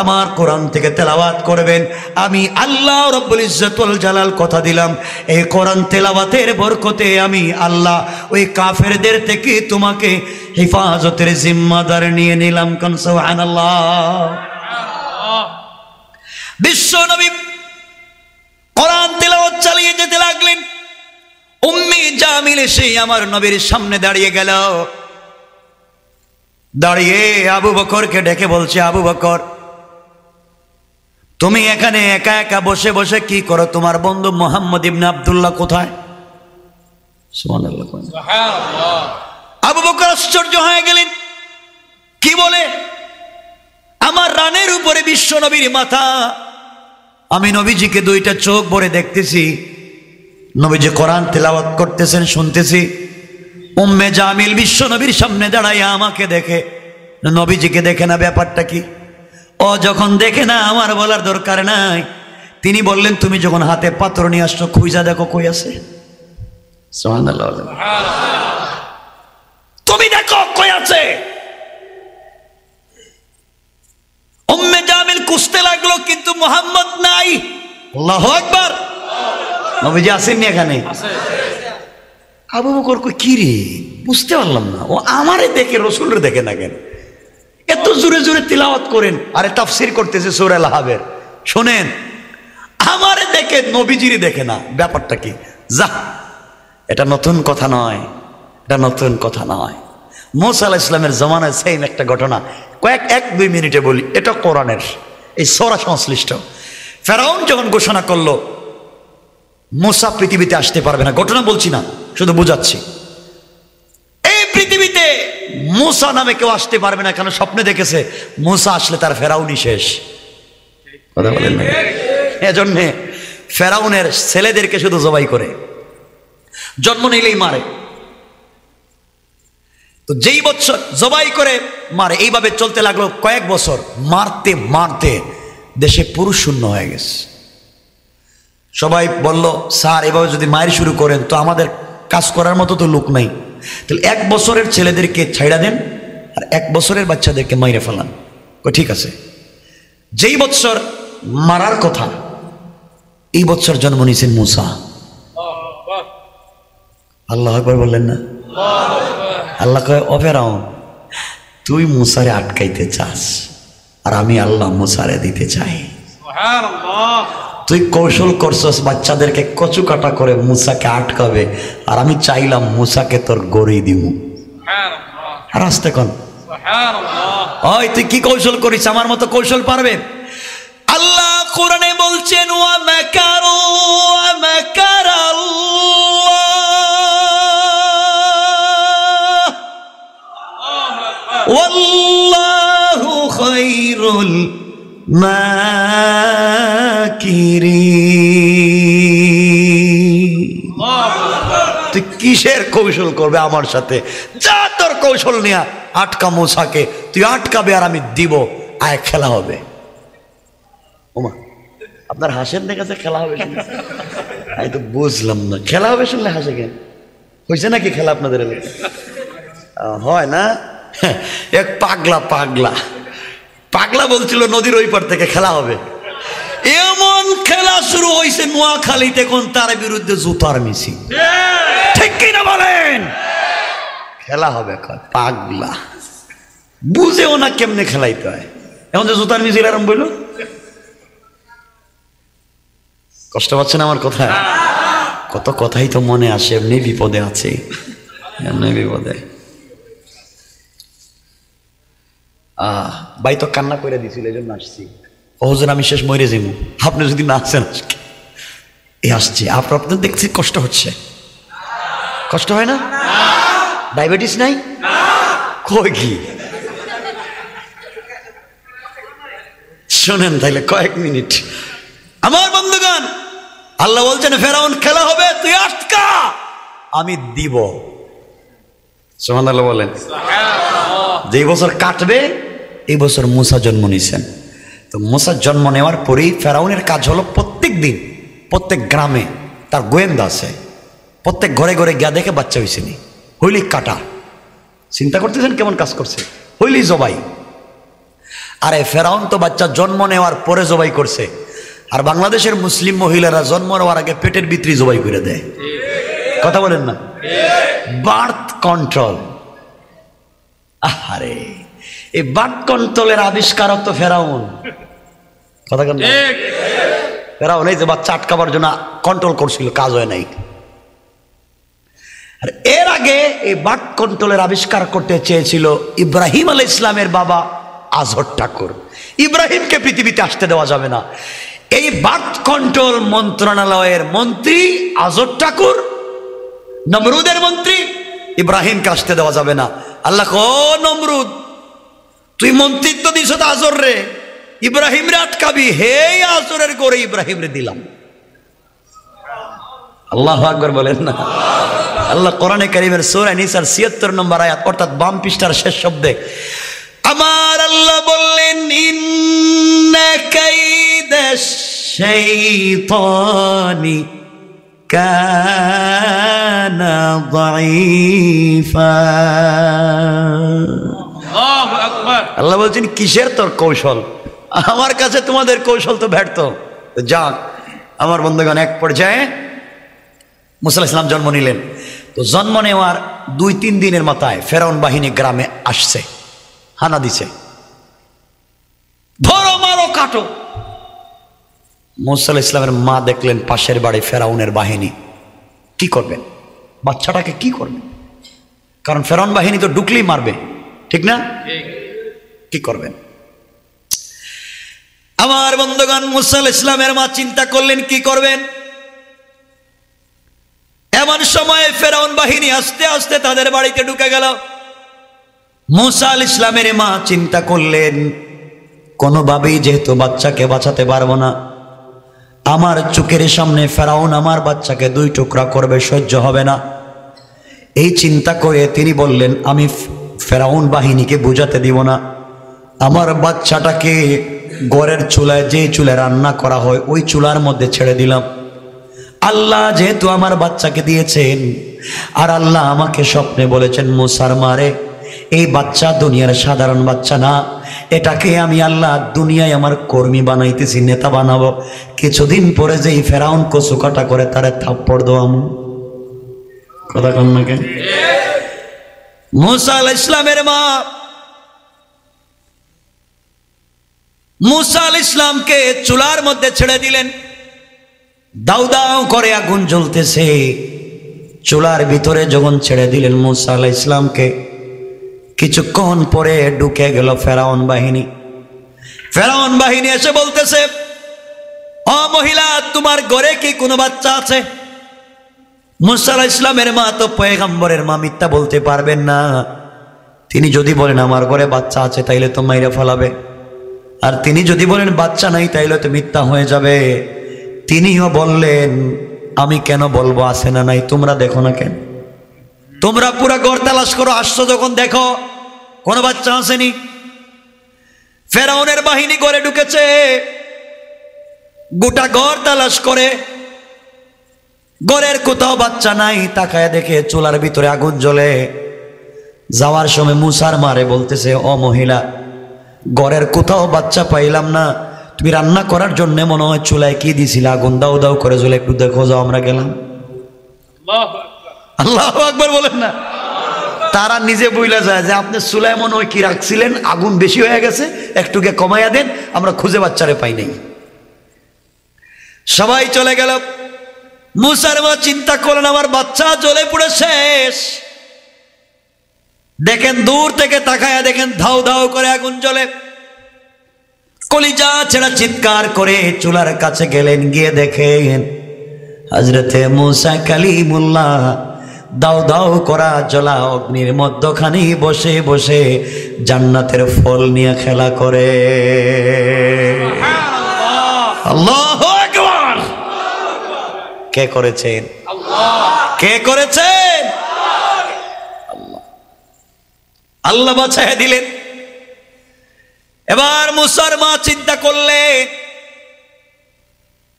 আমার কোরআন থেকে তেলাওয়াত করবেন। আমি আল্লাহ রাব্বুল ইজ্জত ওয়াল জালাল কথা দিলাম, এই কোরআন তেলাওয়াতের বরকতে আমি আল্লাহ ওই কাফেরদের থেকে তোমাকে হেফাজতের জিম্মাদার নিয়ে নিলাম। কোন সুবহানাল্লাহ। বিশ্ব নবী কোরআন তেলাওয়াত চালিয়ে যেতে লাগলেন। উম্মে জামিল এসে আমার নবীর সামনে দাঁড়িয়ে গেল। দাঁড়িয়ে আবু বকরকে ডেকে বলছে, আবু বকর, তুমি এখানে একা একা বসে বসে কি করো? তোমার বন্ধু মুহাম্মদ ইবনে আব্দুল্লাহ কোথায়? সুবহানাল্লাহ। আবু বকর আশ্চর্য হয়ে গেলেন, কি বলে? আমার রানের উপরে বিশ্ব নবীর মাথা, আমি নবীজিকে দুইটা চোখ ভরে দেখতেছি, নবীজি কোরআন তেলাওয়াত করতেছেন শুনতেছি। উম্মে জামিল বিশ্ব নবীর সামনে দাঁড়াইয়া আমাকে দেখে, নবীজিকে দেখে না। ব্যাপারটা কি? ও যখন দেখে না আমার বলার দরকার নাই, তিনি বললেন তুমি যখন হাতে পাথর নিয়ে আসছো খুঁজা দেখো কই আছে। সুবহানাল্লাহ, তুমি দেখো কই আছে। উম্মে জামিল কুস্তে লাগলো, কিন্তু মুহাম্মদ নাই। আল্লাহু আকবার। নবীজি আসেননি এখানে? আবু বকর কই কি রে, বুঝতে পারলাম না, ও আমারে দেখে রাসূলের দেখে না কেন? এত জোরে জোরে তিলাওয়াত করেন, আরে তাফসীর করতেছে সূরা আল-আহজাব। শুনেন, আমারে দেখে নবীজিরে দেখে না, ব্যাপারটা কি? যা, এটা নতুন কথা নয়, এটা নতুন কথা নয়। মুসা আলাইহিস সালামের জামানায় সেম একটা ঘটনা, এক দুই মিনিটে বলি, এটা কোরআনের এই সূরা সংশ্লিষ্ট। ফেরাউন যখন ঘোষণা করলো মুসা পৃথিবীতে আসতে পারবে না, ঘটনা বলছি না, শুধু বুঝাচ্ছি। এই পৃথিবীতে মুসা নামে কেউ আসতে পারবে না, কেন? স্বপ্নে দেখেছে মুসা আসলে তার ফেরাউনই শেষ। কথা বলেন না? এজন্যে ফেরাউনের ছেলেদেরকে শুধু জবাই করে, জন্ম নিলেই মারে। তো যেই বছর জবাই করে মারে, এইভাবে চলতে লাগলো কয়েক বছর। মারতে মারতে দেশে পুরুষ শূন্য হয়ে গেছে। সবাই বলল, স্যার এভাবে যদি মায়ের শুরু করেন তো আমাদের কাজ করার মতো তো লোক নাই, তাহলে 1 বছরের ছেলেদেরকে ছাইড়া দেন আর 1 বছরের বাচ্চাদেরকে মাইরে ফেলান। ঠিক আছে। যেই বছর মারার কথা, এই বছর জন্ম নিয়েছেন মুসা। আল্লাহু আকবার বললেন না? আল্লাহ কয়, ও ফেরাউন, তুই মুসারে আটকাইতে চাস আর আমি আল্লাহ মুসারে দিতে চাই। তুই কৌশল করছস বাচ্চাদেরকে কচু কাটা করে মুসাকে আটকাবে, আর আমি চাইলাম মুসাকে তোর গড়ি দিব। আর আসতে কোন ওই তুই কি কৌশল করিস? আমার মতো কৌশল পারবে? আল্লাহ কোরআনে বলছেন, ওয়া মাকারু ওয়া মাকারাল্লাহ ওয়াল্লাহু খায়রুল মাকিরিন। তুই কিসের কৌশল করবে আমার সাথে? যা তোর কৌশল নিয়ে আটকা মুসাকে, তুই আটকাবে আর আমি দিব, আয় খেলা হবে। ওমা, আপনার হাসেন দেখেছে খেলা হবে? আমি তো বুঝলাম না, খেলা হবে শুনলে হাসে কেন? হয়েছে নাকি খেলা আপনাদের? হয় না? এক পাগলা পাগলা পাগলা বলছিল নদীর ওই পার থেকে খেলা হবে। এমন খেলা শুরু হয়েছে নোয়াখালীতে, কোন তার বিরুদ্ধে জুতার মিছিল। ঠিক কিনা বলেন? খেলা হবে। পাগলা বুঝেও না কেমনে খেলাইতে হয়। এখন যে জুতার মিছিল আরম্ভ হইল, কষ্ট পাচ্ছেন আমার কথা? কত কথাই তো মনে আসে, এমনি বিপদে আছে, এমনি বিপদে। ভাই তো কান্না করে দিছিল, এই জন্য আসছি। ওজন আমি শেষ মরে যাবো, আপনি যদি না আসেন আজকে। এই আসছে, আপনার দেখছি কষ্ট হচ্ছে, কষ্ট হয় না? ডায়াবেটিস নাই? কই কি শোনেন তাইলে কয়েক মিনিট। আমার বন্ধুগণ, আল্লাহ বলছেন ফেরাউন খেলা হবে, তুই আটকা, আমি দিব। সুবহানাল্লাহ বলেন। যেই বছর কাটবে, এই বছর মুসা জন্ম নিয়েছেন। তো মুসা জন্ম নেওয়ার পরেই ফেরাউনের কাজ হলো প্রত্যেক দিন প্রত্যেক গ্রামে তার গোয়েন্দা আছে, প্রত্যেক ঘরে ঘরে গিয়া দেখে বাচ্চা হয়েছে নি, হইলেই কাটা। চিন্তা করতেছেন কেমন কাজ করছে? হইলেই জবাই। আরে ফেরাউন তো বাচ্চা জন্ম নেওয়ার পরে জবাই করছে, আর বাংলাদেশের মুসলিম মহিলারা জন্ম নেওয়ার আগে পেটের ভিতরে জবাই করে দেয়। কথা বলেন না? Birth control. আরে এই বার্থ কন্ট্রোলের আবিষ্কারক তো ফেরাউন। কথা কেন? ফেরাউন এই যে বাচ্চা আটকাবার জন্য কন্ট্রোল করছিল, কাজ হয় নাই। আর এর আগে এই বার্থ কন্ট্রোলের আবিষ্কার করতে চেয়েছিল ইব্রাহিম আলাইহিস সালামের বাবা আজর ঠাকুর। ইব্রাহিমকে পৃথিবীতে আসতে দেওয়া যাবে না, এই বার্থ কন্ট্রোল মন্ত্রণালয়ের মন্ত্রী আজর ঠাকুর, নমরুদের মন্ত্রী, ইব্রাহিমকে আসতে দেওয়া যাবে না। আল্লাহ, ও নমরুদ, তুই মন্ত্রিত্ব দিস তো আজর রে, ইব্রাহিম রে আটকাবি, হে আজরের করে ইব্রাহিম রে দিলাম। আল্লাহু আকবার বলেন না। আল্লাহ কোরআনে কারীমের সূরা নিসার ৭৬ নম্বর আয়াত অর্থাৎ বাম পৃষ্ঠার শেষ শব্দে আমার আল্লাহ বললেন, ইন্না কাইদাশ শাইতানি কানা যায়ীফা। আল্লাহু আকবার। আল্লাহ বলছেন কিসের তোর কৌশল, আমার কাছে তোমাদের কৌশল তো ব্যর্থ। যাক আমার বন্ধুগণ, এক পর্যায়ে মুসা আলাইহিস সালাম জন্ম নিলেন। তো জন্ম নেওয়ার ২-৩ দিনের মাথায় ফেরাউন বাহিনী গ্রামে আসছে, হানা দিছে, ধরো মারো কাটো। মুসা আলাইহিস সালামের মা দেখলেন পাশের বাড়ি ফেরাউনের বাহিনী, কি করবেন বাচ্চাটাকে, কি করবেন? কারণ ফেরাউন বাহিনী তো ঢুকলেই মারবে, ঠিক না? কি করবেন? আমার বন্ধুগণ, মুসা আলাইহিস সালামের মা চিন্তা করলেন কি করবেন। এমন সময় ফেরাউন বাহিনী আস্তে আস্তে তাদের বাড়িতে ঢুকে গেল। মুসা আলাইহিস সালামের মা চিন্তা করলেন কোনোভাবেই যেহেতু বাচ্চাকে বাঁচাতে পারবো না, আমার চোখের সামনে ফেরাউন আমার বাচ্চাকে 2 টুকরা করবে, সহ্য হবে না। এই চিন্তা করে তিনি বললেন, আমি ফেরাউন বাহিনীকে বুঝাতে দিব না, আমার বাচ্চাটাকে ঘরের চুলায়, যে চুলায় রান্না করা হয় ওই চুলার মধ্যে ছেড়ে দিলাম। আল্লাহ যেহেতু আমার বাচ্চাকে দিয়েছেন, আর আল্লাহ আমাকে স্বপ্নে বলেছেন, মুসার মারে এই বাচ্চা দুনিয়ার সাধারণ বাচ্চা না, এটাকে আমি আল্লাহ দুনিয়ায় আমার কর্মী বানাইতেছি, নেতা বানাবো। কিছুদিন পরে যেই ফেরাউন কচুকাটা করে তারে থাপ্পড় দেবো। কথা কন না কেন? মুসা আলাইহিস সালামের মা মুসা আলাইহিস সালামকে চুলার মধ্যে ছেড়ে দিলেন। দাউ দাউ করে আগুন জ্বলতেছে, চুলার ভিতরে যখন ছেড়ে দিলেন মুসা আলাইহিস সালামকে, কিছুক্ষণ পরে ঢুকে গেল ফেরাউন বাহিনী। ফেরাউন বাহিনী এসে বলতেছে, ও মহিলা, তোমার ঘরে কি কোনো বাচ্চা আছে? মুসা আলাইহিস সালামের মা তো পয়গম্বরের মা, মিথ্যা বলতে পারবেন না। তিনি যদি বলেন আমার ঘরে বাচ্চা আছে তাইলে তো মাইরা ফেলাবে, আর তিনি যদি বলেন বাচ্চা নাই তাইলে তো মিথ্যা হয়ে যাবে। তিনিও বললেন, আমি কেন বলবো আছে না নাই, তোমরা দেখো না কেন? তোমরা পুরা ঘর তালাশ করো, আসছো যখন দেখো কোনো বাচ্চা আসেনি। ফেরাউনের বাহিনী ঘরে ঢুকেছে, গোটা ঘর তালাশ করে, ঘরের কোথাও বাচ্চা নাই। তাকায় দেখে চুলার ভিতরে আগুন জ্বলে। যাওয়ার সময় মুসার মারে বলতেছে, ও মহিলা, ঘরের কোথাও বাচ্চা পাইলাম না, তুমি রান্না করার জন্য মনে হয় চুলায় কি দিছিল, আগুন দাউ দাউ করে জ্বলে, একটু দেখো যাও। আমরা গেলাম। আল্লাহু আকবার বলেন না। তারা নিজে বইলা যায় যে আপনি চুলায় মনে হয় কি রাখছিলেন, আগুন বেশি হয়ে গেছে, একটুকে কমাইয়া দেন, আমরা খুঁজে বাচ্চারে পাই নাই। সবাই চলে গেল। মুসার মা চিন্তা করলেন আমার বাচ্চা জ্বলে পুড়ে শেষ। দেখেন দূর থেকে তাকায়া দেখেন ধাউ ধাউ করে আগুন জ্বলে। কলিজা ছেড়া চিৎকার করে চুলার কাছে গেলেন, গিয়ে দেখেন হযরতে মুসা কালিমুল্লাহ দাউ দাউ করা জ্বলা অগ্নির মধ্যখানে বসে বসে জান্নাতের ফল নিয়ে খেলা করে। আল্লাহু আকবার। কে করেছেন? কে করেছেন? আল্লাহ। আল্লাহ বাঁচায় দিলেন। এবার মুসার মা চিন্তা করলেন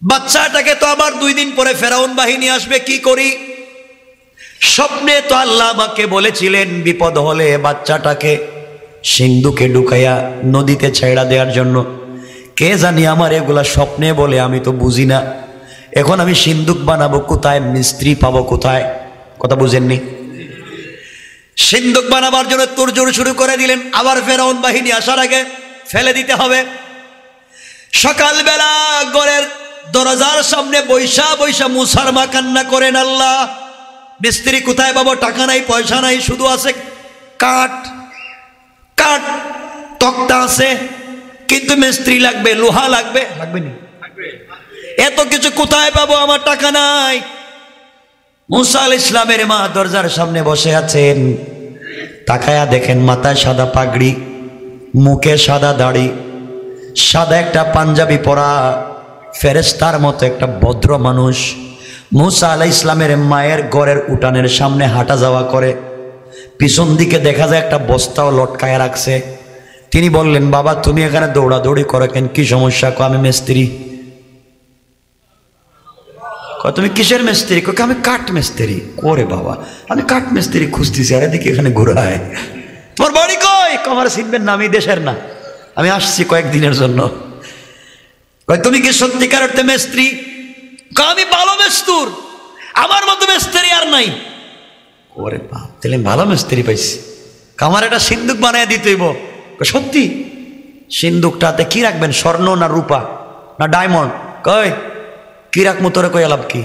বাচ্চাটাকে তো আবার 2 দিন পরে ফেরাউন বাহিনী আসবে, কি করি? স্বপ্নে তো আল্লাহ আমাকে বলেছিলেন বিপদ হলে বাচ্চাটাকে সিন্ধুকে ঢুকাইয়া নদীতে ছেড়া দেওয়ার জন্য। কে জানি আমার এগুলা স্বপ্নে বলে, আমি তো বুঝি না। এখন আমি সিন্ধুক বানাবো কোথায়, মিস্ত্রি পাবো কোথায়? কথা বুঝেননি? সিন্ধুক বানাবার জন্য তোড়জোড় শুরু করে দিলেন। আবার ফেরাউন বাহিনী আসার আগে ফেলে দিতে হবে। সকালবেলা ঘরের দরজার সামনে বৈশা বৈশা মুসার মা কান্না করেন, আল্লাহ মিস্ত্রি কোথায় পাবো, টাকা নাই, পয়সা নাই, শুধু আছে কাঠ। কাঠ তক্তা আছে কিন্তু মিস্ত্রি লাগবে, লোহা লাগবে, লাগবে না? এত কিছু কোথায় পাবো, আমার টাকা নাই। মুসা আলাইহিস সালামের মা দরজার সামনে বসে আছেন। তাকায়া দেখেন মাথায় সাদা পাগড়ি, মুখে সাদা দাড়ি, সাদা একটা পাঞ্জাবি পরা, ফেরেশতার মতো একটা ভদ্র মানুষ মুসা আলাইহিস সালামের মায়ের ঘরের উঠানের সামনে হাঁটা যাওয়া করে। পিছন দিকে দেখা যায় একটা বস্তাও লটকায় রাখছে। তিনি বললেন, বাবা তুমি এখানে দৌড়াদৌড়ি করো কেন, কি সমস্যা? আমি মিস্ত্রি। তুমি কিসের মিস্ত্রি? আমি কাঠ মিস্ত্রি। করে বাবা আমি কাঠ মিস্ত্রি খুঁজতেছি, আর এদিকে এখানে ঘুরায়। তোমার বাড়ি কই? আমার চিনবেন না, আমি দেশের না, আমি আসছি কয়েকদিনের জন্য। তুমি কি সত্যিকার অর্থে মিস্ত্রি? আমি ভালো মেস্তুর, আমার মতো মিস্ত্রি আর নাই। ওরে বাপ, তাহলে ভালো মিস্ত্রি পাইছি। আমার একটা সিন্দুক বানায় দিতেইব। সত্যি? সিন্দুকটাতে কি রাখবেন? স্বর্ণ না রূপা না ডায়মন্ড? কয় কি রাখবো তোরে? কই লাভ কি?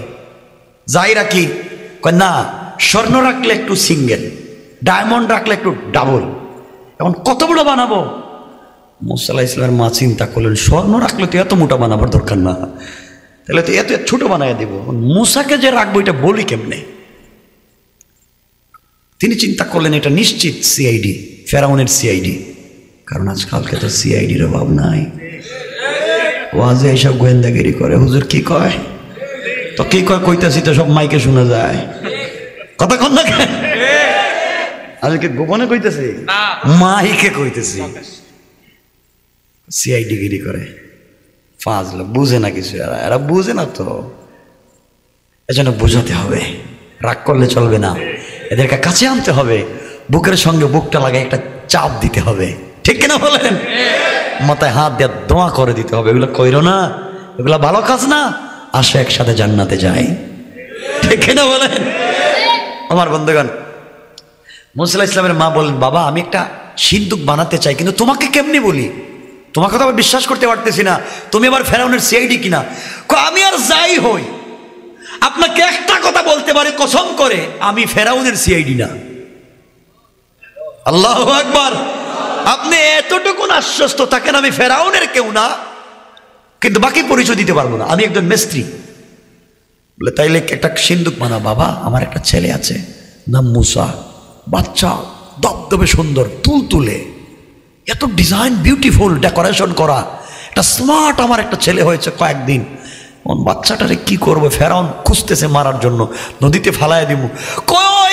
যাই রাখি। কয় না, স্বর্ণ রাখলে একটু সিঙ্গেল, ডায়মন্ড রাখলে একটু ডাবল। এখন কত বড় বানাবো? মুসা আলাইহিস সালামের মা চিন্তা করলেন, স্বর্ণ রাখলে তো এত মোটা বানাবার দরকার না, তাহলে তো এত ছোট বানাই দিব। মুসাকে যে রাখবো এটা বলি কেমনে? তিনি চিন্তা করলেন এটা নিশ্চিত সিআইডি, ফেরাউনের সিআইডি, কারণ আজকালকে তো সিআইডির অভাব নাই। ওয়াজে এইসব গোয়েন্দাগিরি করে। হুজুর কি কয়? তো কি কয় কইতাছি তো সব মাইকে শোনা যায়। কতক্ষণ না আমি কি গোপনে কইতেছি? মাইকে কইতেছি। সিআইডি গিরি করে, ফাজলা, বুঝে না কিছু। এরা বুঝে না তো, এজন্য বুঝাতে হবে। রাগ করলে চলবে না, এদেরকে কাছে আনতে হবে, বুকের সঙ্গে বুকটা লাগে একটা চাপ দিতে হবে। ঠিক কিনা বলেন? মাথায় হাত দিয়ে দোয়া করে দিতে হবে, এগুলো কইরো না, এগুলো ভালো কাজ না, আসো একসাথে জান্নাতে যাই। ঠিক কিনা বলেন? আমার বন্ধুগণ, মুসা আলাইহিস সালামের মা বলেন, বাবা আমি একটা সিন্দুক বানাতে চাই, কিন্তু তোমাকে কেমনি বলি? তোমাকে তো আবার বিশ্বাস করতে পারতেছি না, তুমি আবার ফেরাউনের সিআইডি কিনা। আমি আর যাই হই, আপনাকে একটা কথা বলতে পারি কসম করে, আমি ফেরাউনের সিআইডি না। আল্লাহু আকবার। আপনি এতটুকু আশ্বস্ত থাকেন আমি ফেরাউনের কেউ না, কিন্তু বাকি পরিচয় দিতে পারবো না, আমি একজন মিস্ত্রি। বলে তাইলে একটা সিন্দুক বানা। বাবা আমার একটা ছেলে আছে, নাম মুসা, বাচ্চা, দবদবে সুন্দর, তুলতুলে, এত ডিজাইন বিউটিফুল ডেকোরেশন করা, একটা স্মার্ট আমার একটা ছেলে হয়েছে কয়েকদিন। বাচ্চাটারে কি করবো? ফেরাউন খুঁজতেছে মারার জন্য, নদীতে ফালায় দিব।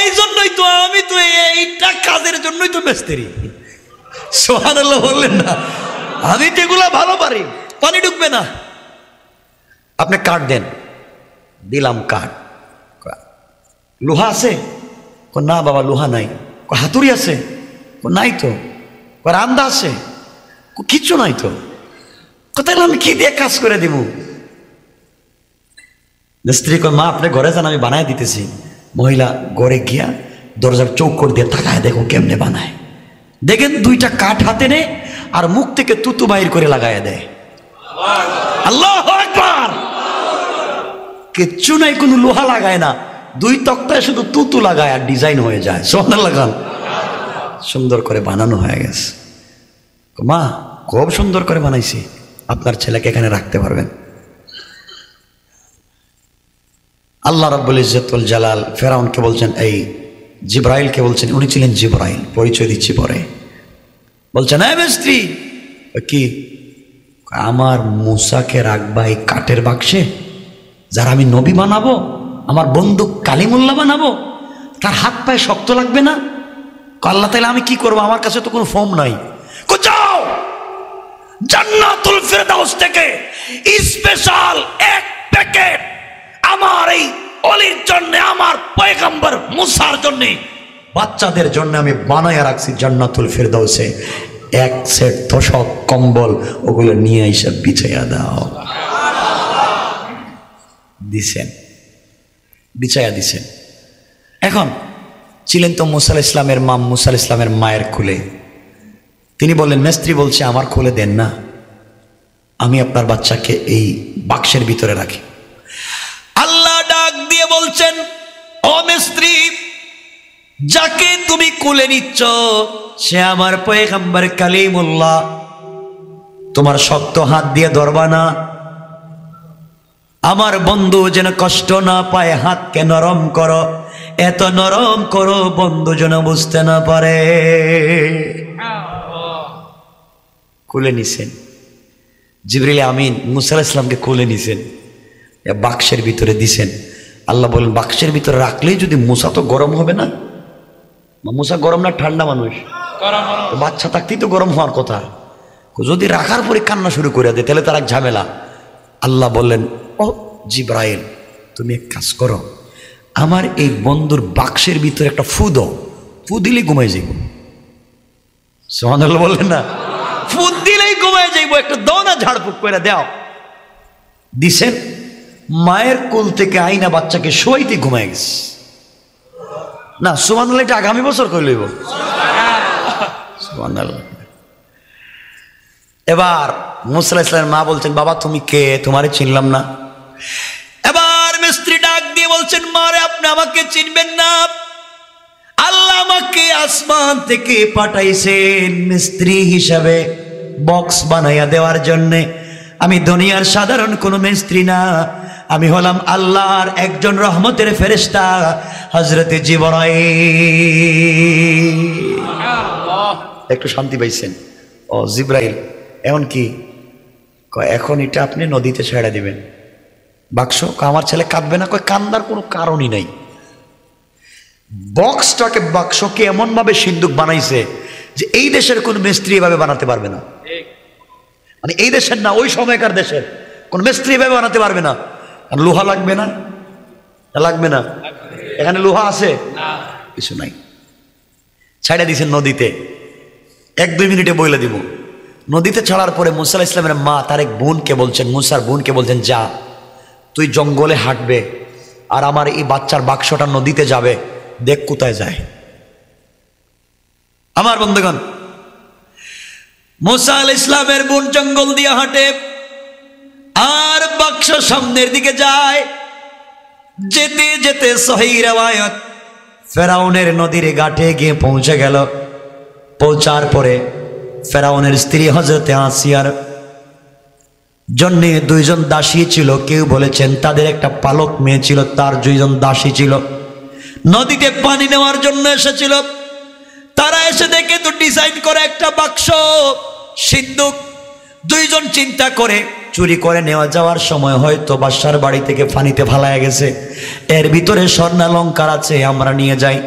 এই জন্যই তো আমি তো এইটা কাজের জন্যই তো মিস্ত্রি। সুবহানাল্লাহ বললেন না? আমি তো এগুলা ভালো পারি, পানি ঢুকবে না। আপনি কাঠ দেন, দিলাম কাঠ। লোহা আছে? না বাবা লোহা নাই। হাতুড়ি আছে? নাই তো। রান্দা আছে? কিচ্ছু নাই তো। কোথায় আমি কি দিয়ে কাজ করে দিব? স্ত্রী কয়, মা আপনি ঘরে যান, আমি বানায় দিতেছি। মহিলা ঘরে গিয়া দরজার চৌকর দিয়ে তাকায়, দেখো কেমনে বানায়। দেখেন দুইটা কাঠ হাতে নেয় আর মুখ থেকে তুতু বাইর করে লাগায় দেয়। আল্লাহু আকবার। কিচ্ছু নাই, কোনো লোহা লাগায় না, দুই তক্তায় শুধু তুতু লাগায় আর ডিজাইন হয়ে যায়। সুবহানাল্লাহ। সুন্দর করে বানানো হয়ে গেছে। মা খুব সুন্দর করে বানাইছি, আপনার ছেলেকে এখানে রাখতে পারবেন। আল্লাহ রাব্বুল ইজ্জতুল জালাল ফেরাউনকে বলছেন, এই জিব্রাইলকে বলছেন, উনি ছিলেন জিব্রাইল, পরিচয় দিচ্ছি পরে। বলছেন, এই মিস্ত্রি কি? আমার মুসাকে রাখবা এই কাঠের বাক্সে, যারা আমি নবী বানাবো, আমার বন্দুক কালিমুল্লাহ বানাবো, তার হাত পায়ে শক্ত লাগবে না? আল্লাহ তাআলা আমি কি করবো? আমার কাছে তো কোনো ফর্ম নাই। যাও জান্নাতুল ফেরদাউস থেকে স্পেশাল এক প্যাকেট আমার এই অলির জন্য, আমার পয়গম্বর মুসার জন্য, বাচ্চাদের জন্য আমি বানায়া রাখছি জান্নাতুল ফেরদাউসে। এক সেট তোশক কম্বল, ওগুলো নিয়ে এসে বিছাইয়া দাও। দিছেন, বিছাইয়া দিছেন। এখন ছিলেন তো মুসা আলাইহিস সালামের মা, মুসা আলাইহিস সালামের মায়ের কোলে। তিনি বললেন, মিস্ত্রি বলছে আমার কোলে দেন না, আমি আপনার বাচ্চাকে এই বাক্সের ভিতরে রাখি। আল্লাহ ডাক দিয়ে বলছেন, ও মিস্ত্রি, যাকে তুমি কোলে নিচ্ছ সে আমার পয়গম্বর কালিমুল্লাহ, তোমার শক্ত হাত দিয়ে ধরবা না, আমার বন্ধু যেন কষ্ট না পায়, হাতকে নরম করো, এত নরম করো বন্ধু যেন বুঝতে না পারে। কোলে নিছেন। জিবরিল আমিন মুসা আলাইহিস সালামকে কোলে নিছেন, বাক্সের ভিতরে দিছেন। আল্লাহ বলেন বাক্সের ভিতরে রাখলেই যদি মুসা তো গরম হবে না? মুসা গরম না ঠান্ডা মানুষ? বাচ্চা থাকতেই তো গরম হওয়ার কথা। যদি রাখার পরে কান্না শুরু করে দেয় তাহলে তার এক ঝামেলা। আল্লাহ বললেন ও জিবরাইল তুমি এক কাজ করো, আমার এই বন্ধুর বাক্সের ভিতরে একটা ফু দাও, ফু দিলেই ঘুমাই যাইব। সুবহানাল্লাহ বললেন না? ফু দিলেই ঘুমাই যাইব, একটা দাও না, ঝাড়ফুঁক করে দাও। দিছেন, মায়ের কোল থেকে আইনা বাচ্চাকে শোয়াইতে ঘুমাই গেছে। না সুবহানাল্লাহ, এটা আগামী বছর কই লইব। সুবহানাল্লাহ। এবার মুসা আলাইহিস সালামের মা বলছেন বাবা তুমি কে, তোমারে চিনলাম না। এবার মিস্ত্রি ডাক দিয়ে বলছেন মারে আপনি আমাকে চিনবেন না, আল্লাহ আমাকে আসমান থেকে পাঠাইছেন মিস্ত্রি হিসাবে বক্স বানাইয়া দেওয়ার জন্যে। আমি দুনিয়ার সাধারণ কোনো মিস্ত্রি না, আমি হলাম আল্লাহর একজন রহমতের ফেরেশতা হযরতে জিবরাইল। একটু শান্তি পাইছেন? ও জিবরাইল এমন কি এখন এটা আপনি নদীতে ছেড়ে দিবেন বাক্স? আমার ছেলে কাঁদবে না? কয় কান্দার কোনো কারণই নাই। বাক্সকে এমন ভাবে সিন্দুক বানাইছে যে এই দেশের কোন মিস্ত্রি এভাবে বানাতে পারবে না। মানে এই দেশের না, ওই সময়কার দেশের কোন মিস্ত্রি এভাবে বানাতে পারবে না। লোহা লাগবে না? লাগবে না? এখানে লোহা আছে? কিছু নাই। ছাড়া দিয়েছেন নদীতে। 1-2 মিনিটে বইলে দিব। নদীতে ছাড়ার পরে মুসা আলাইহিস সালামের মা তার এক বোনকে বলছেন, মুসার বোনকে বলছেন যা তুই জঙ্গলে হাঁটবে আর আমার এই বাচ্চার বাক্সটা নদীতে যাবে, দেখ কোথায় যায়। আমার বন্ধুগণ, মুসা আলাইহিস সালামের বোন জঙ্গল দিয়ে হাঁটে আর বাক্স সামনের দিকে যায়। যেতে যেতে সহিহ riwayat ফেরাউনের নদীর ঘাটে গিয়ে পৌঁছে গেল। পৌঁছার পরে ফেরাউনের স্ত্রী হযরতে আসিয়ার জন্যে 2 জন দাসী ছিল। কেউ বলেছেন তাদের একটা পালক মেয়ে ছিল, তার 2 জন দাসী ছিল। নদীতে পানি নেওয়ার জন্য এসেছিল। তারা এসে দেখে তো ডিজাইন করে একটা বাক্স সিন্দুক। 2 জন চিন্তা করে চুরি করে নেওয়া যাওয়ার সময় হয়তো বাদশার বাড়ি থেকে পানিতে ফালায়া গেছে, এর ভিতরে স্বর্ণালঙ্কার আছে, আমরা নিয়ে যাই।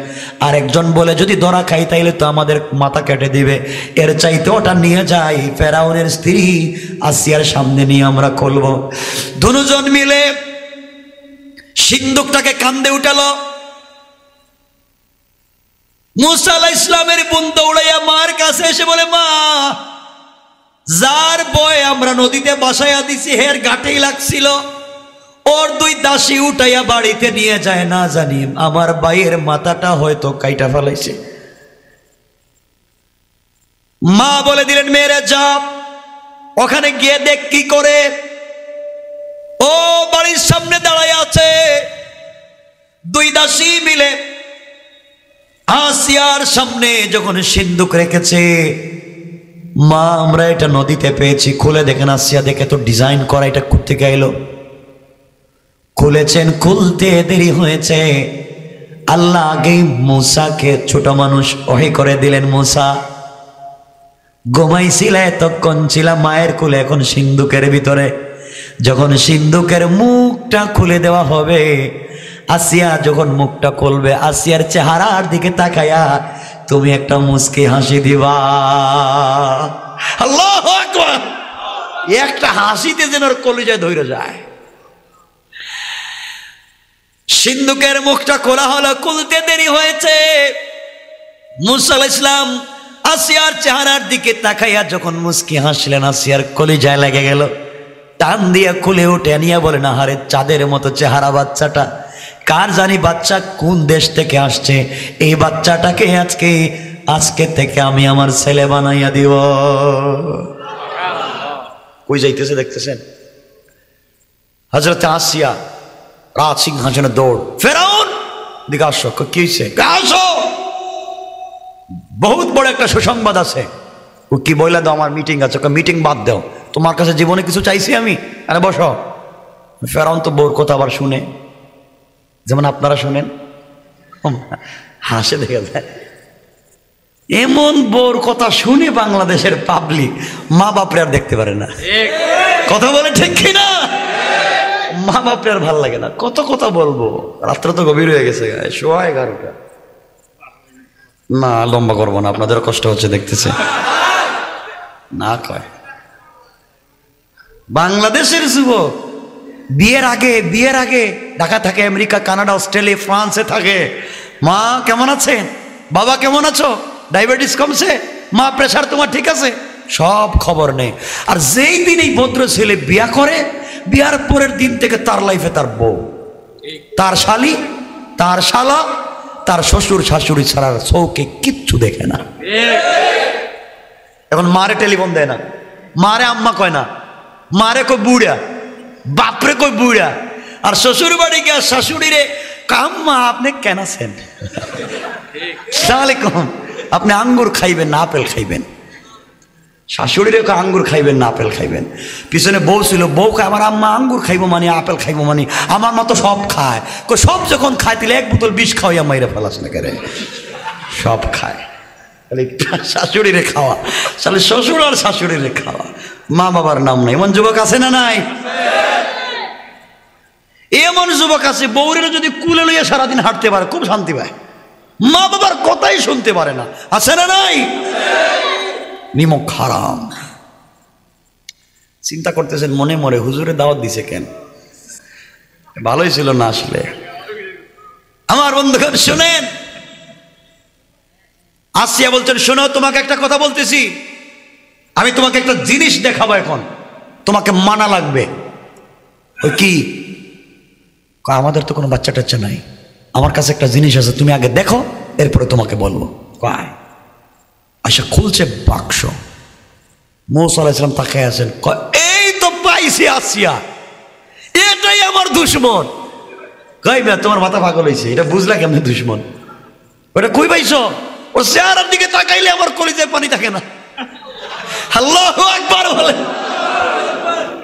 আর একজন বলে যদি ধরা খাই তাইলে তো আমাদের মাথা কেটে দিবে, এর চাইতে ওটা নিয়ে যাই ফেরাউনের স্ত্রী আসিয়ার সামনে নিয়ে আমরা খুলব। 2 জন মিলে সিন্দুকটাকে কান্দে উঠালো। মুসা আলাইহিস সালামের বোন দৌড়াইয়া মার কাছে এসে বলে মা, যার বয় আমরা নদীতে বাসাইয়া দিছি হের ঘাটেই লাগছিল, ওর 2 দাসী উঠাইয়া বাড়িতে নিয়ে যায়, না জানি আমার ভাইয়ের মাথাটা হয়তো কাইটা ফেলাইছে। মা বলে দিলেন মেয়েরা যা ওখানে গিয়ে দেখ কি করে। ও বাড়ির সামনে দাঁড়ায় আছে 2 দাসী মিলে আসিয়ার সামনে যখন সিন্দুক রেখেছে, মা আমরা এটা নদীতে পেয়েছি, খুলে দেখেন। আসিয়া দেখে তো ডিজাইন করা, এটা কোত্থেকে এলো? খুলেছেন, খুলতে দেরি হয়েছে। আল্লাহ আগেই মুসাকে ছোট মানুষ ওহে করে দিলেন। মুসা ঘুমাইছিলা এতক্ষণ ছিলা মায়ের কোলে, এখন সিন্দুকের ভিতরে। যখন সিন্দুকের মুখটা খুলে দেওয়া হবে, আসিয়া যখন মুখটা খুলবে, আসিয়ার চেহারার দিকে তাকায়া তুমি একটা মুস্কি হাসি দিবা। আল্লাহু আকবার! একটা হাসিতে যেন ওর কলিজায় ধইরা যায়। সিন্দুকের মুখটা খোলা হলো, খুলতে দেরি হয়েছে। মুসা আলাইহিস সালাম আসিয়ার চেহারার দিকে তাকাইয়া যখন মুস্কি হাসলেন, আসিয়ার কলিজায় লেগে গেল। টান দিয়া খুলে উঠে নিয়ে বলেন আহারে চাঁদের মতো চেহারা বাচ্চাটা, কার জানি বাচ্চা কোন দেশ থেকে আসছে, এই বাচ্চাটাকে আজকে থেকে আমি আমার ছেলে বানাইয়া দিব। কই যাইতেছে দেখতেছেন? হযরত আসিয়া রাজ সিংহাসনে দৌড়। ফেরাউন দিকে আসো। কি হয়েছে? আসো, বহুত বড় একটা সুসংবাদ আছে। ও কি বইলা দাও, আমার মিটিং আছে। মিটিং বাদ দাও, তোমার কাছে জীবনে কিছু চাইছি আমি। আরে বসো। ফেরাউন তো বউর কথা আবার শুনে, যেমন আপনারা শুনেন, হাসে দেখা যায়। এমন বউর কথা শুনে বাংলাদেশের পাবলিক মা বাপরে আর দেখতে পারে না। কথা বলে ঠিক কিনা? মা বাপরে আর ভাল লাগে না। কত কথা বলবো, রাত্রে তো গভীর হয়ে গেছে, 11:15। না লম্বা করবো না, আপনাদের কষ্ট হচ্ছে দেখতেছে। না কয় বাংলাদেশের যুবক বিয়ের আগে ঢাকা থাকে, আমেরিকা, কানাডা, অস্ট্রেলিয়া, ফ্রান্সে থাকে। মা কেমন আছেন, বাবা কেমন আছো, ডায়াবেটিস কমছে, মা প্রেশার তোমার ঠিক আছে, সব খবর নেই। আর যেই দিন এই ভদ্র ছেলে বিয়া করে, বিয়ার পরের দিন থেকে তার লাইফে তার বউ, তার শালি, তার শালা, তার শ্বশুর শাশুড়ি ছাড়া চৌকে কিচ্ছু দেখে না। এখন মারে টেলিফোন দেয় না, মারে আম্মা কয় না, মারে কই বুড়া, বাপরে কই বুড়া। আর শ্বশুর বাড়ি গিয়া শাশুড়ি রে কাম্মা আপনি কেন আছেন, সালামালাইকুম, আপনি আঙ্গুর খাইবেন না আপেল খাইবেন। শাশুড়িরে আঙ্গুর খাইবেন না আপেল খাইবেন। পিছনে বউ ছিল, বউ খায় আমার আম্মা আঙ্গুর খাইবো মানে আপেল খাইবো মানে, আমার মতো সব খায়। সব যখন খায় তাহলে 1 বোতল বিষ খাওয়াইয়া মাইরে ফেলাস না কেরে, সব খায়। শাশুড়িরে খাওয়া, তাহলে শ্বশুর আর শাশুড়িরে খাওয়া, মা বাবার নাম নাই। এমন যুবক আছে না নাই? এমন যুবক আছে বউরের যদি কুলে লইয়া সারাদিন হাঁটতে পারে খুব শান্তি পায়, মা বাবার কথাই শুনতে পারে না। আছে না নাই? নিমক হারাম। চিন্তা করতেছেন মনে মনে, হুজুরে দাওয়াত দিছে কেন, ভালোই ছিল না আসলে। আমার বন্ধুগণ শুনেন, আসিয়া বলছেন শোনো তোমাকে একটা কথা বলতেছি, আমি তোমাকে একটা জিনিস দেখাবো, এখন তোমাকে মানা লাগবে। ওই কি? আমাদের তো কোনো বাচ্চা টাচ্চা নাই, আমার কাছে একটা জিনিস আছে, তুমি আগে দেখো এরপরে তোমাকে বলবো। কয় আচ্ছা, খুলছে বাক্স, মূসা আলাইহিস সালাম তাকায় আছেন, এই তো পাইছি আসিয়া, এটাই আমার দুশমন। কই না তোমার মাথা পাগল হয়েছে, এটা বুঝলা কেমন দুশমন? ওটা কই পাইছো? ও চেহারার দিকে তাকাইলে আমার কলিজায় পানি থাকে না। আল্লাহু আকবার বলে।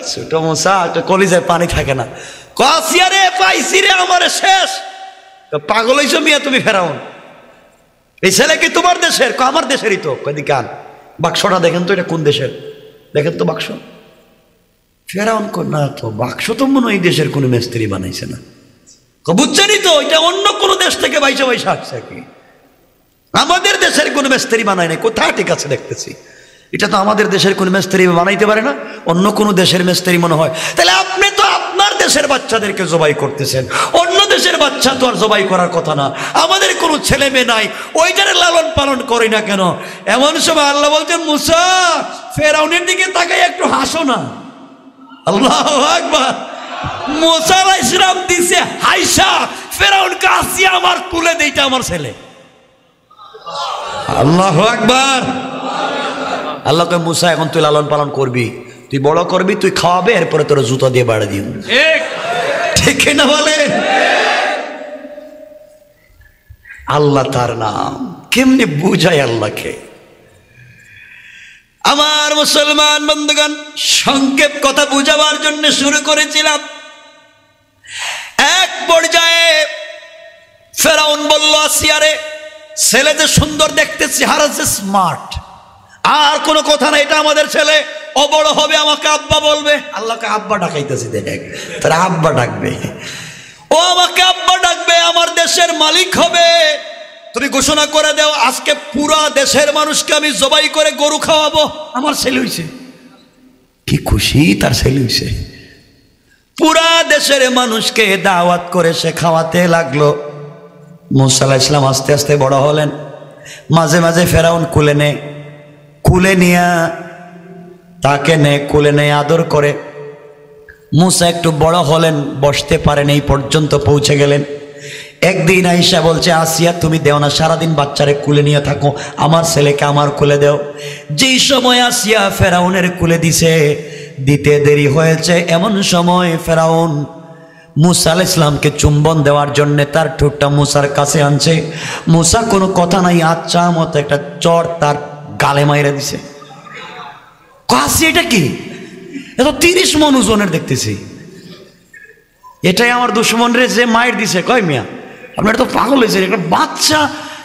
ছোট মূসা, কলিজায় পানি থাকে না। আসিয়া রে পাইছি রে, আমার শেষ। পাগল হইছো মিয়া তুমি ফেরাউন, এই ছেলে কি তোমার দেশের? আমার দেশেরই তো। কয়দি কান, বাক্সটা দেখেন তো, এটা কোন দেশের দেখেন তো বাক্স। ফেরাউন না তো, বাক্স তো মনে হয় এই দেশের কোনো মিস্ত্রি বানাইছে না। বুঝছেনই তো, এটা অন্য কোনো দেশ থেকে বাইশা বাইশা আসছে কি, আমাদের দেশের কোনো মিস্ত্রি বানায় নাই। কোথায় ঠিক আছে দেখতেছি, এটা তো আমাদের দেশের কোনো মিস্ত্রি বানাইতে পারে না, অন্য কোনো দেশের মিস্ত্রি মনে হয়। তাহলে আপনি তো আপনার দেশের বাচ্চাদেরকে জবাই করতেছেন, অন্য দেশের বাচ্চা তো আর জবাই করার কথা না। আমাদের কোনো ছেলে মেয়ে নাই, ওইটারে লালন পালন করি না কেন? এমন সময় আল্লাহ বলছেন মুসা, ফেরাউনের দিকে তাকাই একটু হাসো না। আল্লাহু আকবার। মুসা আলাইহিস সালাম দিছে হাইসা, ফেরাউনকে আসিয়া আমার তুলে দেইটা আমার ছেলে। আল্লাহু আকবার। আল্লাহ কয় মুসা, এখন তুই লালন পালন করবি, তুই বড় করবি, তুই খাওয়াবে, এরপরে তোর জুতা দিয়ে বাড়ি দিও। ঠিক না বলেন? আল্লাহ তার নাম কেমনে বুঝায় আল্লাহকে। আমার মুসলমান বন্ধুগণ, সংক্ষেপ কথা বুঝাবার জন্য শুরু করেছিলাম। এক পর্যায়ে ফেরাউন বলল আসিয়ারে, ছেলে যে সুন্দর দেখতে, চেহারা যে স্মার্ট, আর কোনো কথা না, এটা আমাদের ছেলে, ও বড় হবে আমাকে আব্বা বলবে। আল্লাহকে আব্বা ডাকাইতেছি, দেখ তারা আব্বা ডাকবে, ও আমাকে আব্বা ডাকবে, আমার দেশের মালিক হবে। তুমি ঘোষণা করে দাও আজকে পুরা দেশের মানুষকে আমি জবাই করে গরু খাওয়াবো, আমার ছেলে হইছে। কি খুশি তার ছেলে হইছে। পুরা দেশের মানুষকে দাওয়াত করে সে খাওয়াতে লাগলো। মুসা আলাইহিস সালাম আস্তে আস্তে বড় হলেন, মাঝে মাঝে ফেরাউন কুলে নিয়া তাকে কুলে নেয় আদর করে। মুসা একটু বড় হলেন, বসতে পারেন, এই পর্যন্ত পৌঁছে গেলেন। একদিন আইসা বলছে আসিয়া, তুমি দেও না, সারাদিন বাচ্চারে কুলে নিয়ে থাকো, আমার ছেলেকে আমার কুলে দেও। যেই সময় আসিয়া ফেরাউনের কুলে দিতে দেরি হয়েছে, এমন সময় ফেরাউন মুসা আলাইহিস সালামকে চুম্বন দেওয়ার জন্য তার ঠোঁটটা মুসার কাছে আনছে। মুসা কোনো কথা নাই, আচ্ছা মতো একটা চর তার গালে মাইরা দিছে। কাছে এটা কি, এত 30 মণ ওজনের দেখতেছি, এটাই আমার দুশ্মন রে যে মায়ের দিছে। কয় মিয়া আপনার তো পাগল হয়েছে, একটা বাচ্চা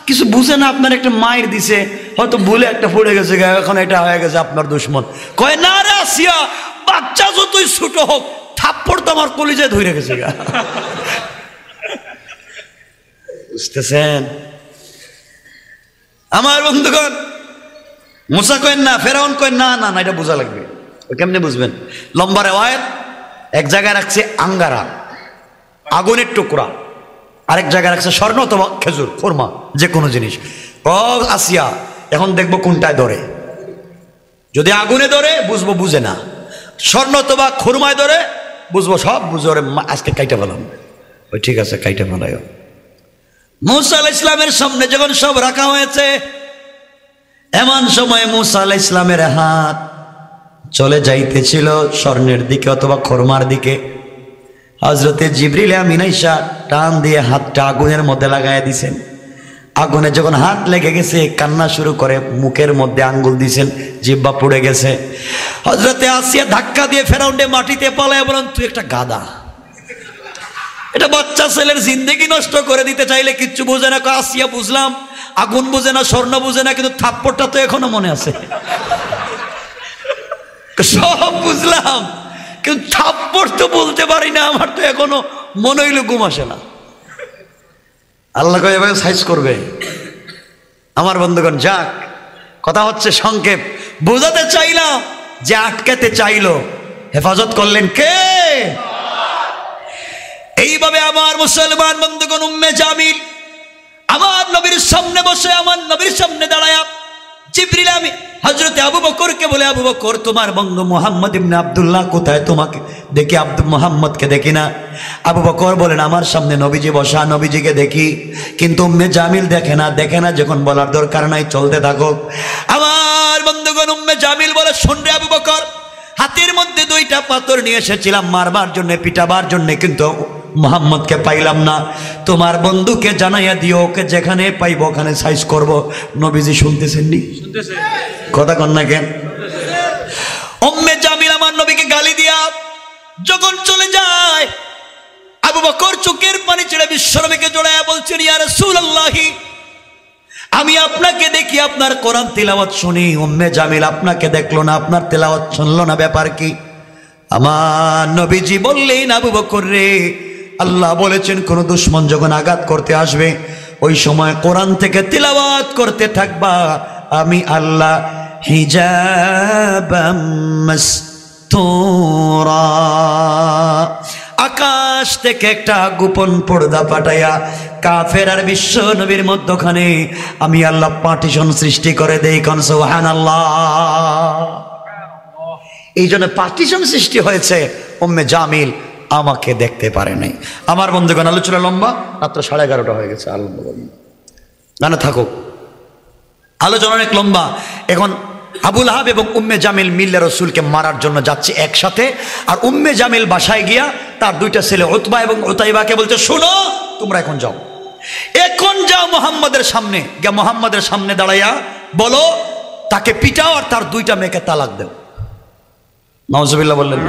কিছু বুঝে না, আপনার একটা মায়ের দিছে, হয়তো ভুলে একটা পড়ে গেছে, এখন এটা হয়ে গেছে আপনার দুশ্মন। কয় না রে আসিয়া, বাচ্চা যতই ছোট হোক, থাপ্পড় তো আমার কলিজায় ধরে গেছে। বুঝতেছেন আমার বন্ধুগণ? মুসা কয়েন না, ফেরাউন কয়েন না, না না, এটা বোঝা লাগবে। কেমনে বুঝবেন? লম্বা রেওয়ায়েত, এক জায়গায় রাখছে আঙ্গারা, আগুনের টুকরা, আরেক জায়গায় রাখছে স্বর্ণ অথবা খেজুর, খোরমা, যে কোনো জিনিস। আসিয়া, এখন দেখবো কোনটায় ধরে। যদি আগুনে ধরে বুঝবো বুঝে না, স্বর্ণ অথবা খোরমায় ধরে বুঝবো সব বুঝে, ওরে আজকে কাইটা ফেলাম। ওই ঠিক আছে, কাইটা ফেলাই। মুসা আলাইহিস সালামের সামনে যখন সব রাখা হয়েছে, এমন সময় মুসা আলাইহিস সালামের হাত চলে যাইতেছিল স্বর্ণের দিকে অথবা খোরমার দিকে। হযরতে জিবরিল আমিন আইসা টান দিয়ে হাতটা আগুনের মধ্যে লাগাইয়া দিছেন। আগুনে যখন হাত লেগে গেছে, কান্না শুরু করে, মুখের মধ্যে আঙ্গুল দিছেন, জিহ্বা পুড়ে গেছে। হযরতে আসিয়া ধাক্কা দিয়ে ফেরাউন্ডে মাটিতে পালায় বলেন, তুই একটা গাধা, এটা বাচ্চা ছেলের জিন্দেগি নষ্ট করে দিতে চাইলে কিচ্ছু বোঝে না। আসিয়া, বুঝলাম আগুন বুঝে না, স্বর্ণ বুঝে না, কিন্তু থাপ্পড়টা তো এখনো মনে আছে। সব বুঝলাম, কিন্তু থাপ্পড় তো বলতে পারি না, আমার তো এখনো মনে হইলে ঘুম আসে না। আল্লাহ কয় এভাবে সাইজ করবে। আমার বন্ধুগণ, যাক, কথা হচ্ছে সংক্ষেপ, বোঝাতে চাইলাম যে আটকাতে চাইলো, হেফাজত করলেন কে? এইভাবে আমার মুসলমান বন্ধুগণ, উম্মে জামিল আমার নবীর সামনে বসে, আমার নবীর সামনে দাঁড়ায়া জিবরিল আমি হযরতে আবু বকরকে বলে, আবু বকর, তোমার বন্ধু মুহাম্মদ ইবনে আব্দুল্লাহ কোথায়? তোমাকে দেখি, মুহাম্মদকে দেখি না। আবু বকর বলেন, আমার সামনে নবীজি বসা, নবীজিকে দেখি, কিন্তু উম্মে জামিল দেখে না। যখন বলার দরকার নাই, চলতে থাকুক। আমার বন্ধুগণ, উম্মে জামিল বলে, শোন রে আবু বকর, হাতের মধ্যে 2টা পাথর নিয়ে এসেছিলাম মারবার জন্য, পিটাবার জন্য, কিন্তু মুহাম্মদকে পাইলাম না। তোমার বন্ধুকে জানাইয়া দিও, ওকে যেখানে পাইব ওখানে সাইজ করব। নবীজি শুনতেছেন নি? কথা কন না কেন? উম্মে জামিল আমার নবীকে গালি দিয়া যখন চলে যায়, আবু বকর চোখের পানি ছেড়ে বিশ্বনবীকে জড়াইয়া বলছেন, ইয়া রাসূলুল্লাহ, আমি আপনাকে দেখি, আপনার কোরআন তিলাওয়াত শুনি। উম্মে জামিল আপনাকে দেখলো না, আপনার তিলাওয়াত শুনলো না, ব্যাপার কি? আমার নবীজি বললেন, আবু বকর রে, আল্লাহ বলেছেন কোন দুশমন যখন আঘাত করতে আসবে, ওই সময় কোরআন থেকে তিলাওয়াত করতে থাকবা। আমি আল্লাহ হিজাবাম মাসতুরা, আকাশ থেকে একটা গোপন পর্দা পাঠাইয়া কাফের আর বিশ্ব নবীর মধ্যখানে আমি আল্লাহ পার্টিশন সৃষ্টি করে দেই। কোন সুবহানাল্লাহ। এই জন্য পার্টিশন সৃষ্টি হয়েছে, উম্মে জামিল আমাকে দেখতে পারে নাই। আমার বন্ধুগণ, আলোচনা লম্বা, রাত্র 11:30 হয়ে গেছে। গানে থাকুক, আলোচনা অনেক লম্বা। এখন আবুল আহাব এবং উম্মে জামিল মিল্লা রসুলকে মারার জন্য যাচ্ছে একসাথে। আর উম্মে জামিল বাসায় গিয়া তার 2টা ছেলে উতবা এবং উতাইবাকে বলছে, শোনো, তোমরা এখন যাও মুহাম্মাদের সামনে, গিয়া মুহাম্মাদের সামনে দাঁড়াইয়া বলো, তাকে পিটাও আর তার 2টা মেয়েকে তালাক দেও। নাউজুবিল্লাহ বললেন।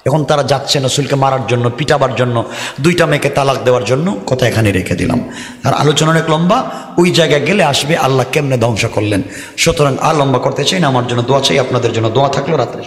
এখন তারা যাচ্ছে রাসূলকে মারার জন্য, পিটাবার জন্য, 2টা মেয়েকে তালাক দেওয়ার জন্য। কথা এখানে রেখে দিলাম। আর আলোচনা অনেক লম্বা, ওই জায়গায় গেলে আসবে আল্লাহ কেমনে ধ্বংস করলেন। সুতরাং আর লম্বা করতে চাই না, আমার জন্য দোয়া চাই, আপনাদের জন্য দোয়া থাকলো। রাত্রে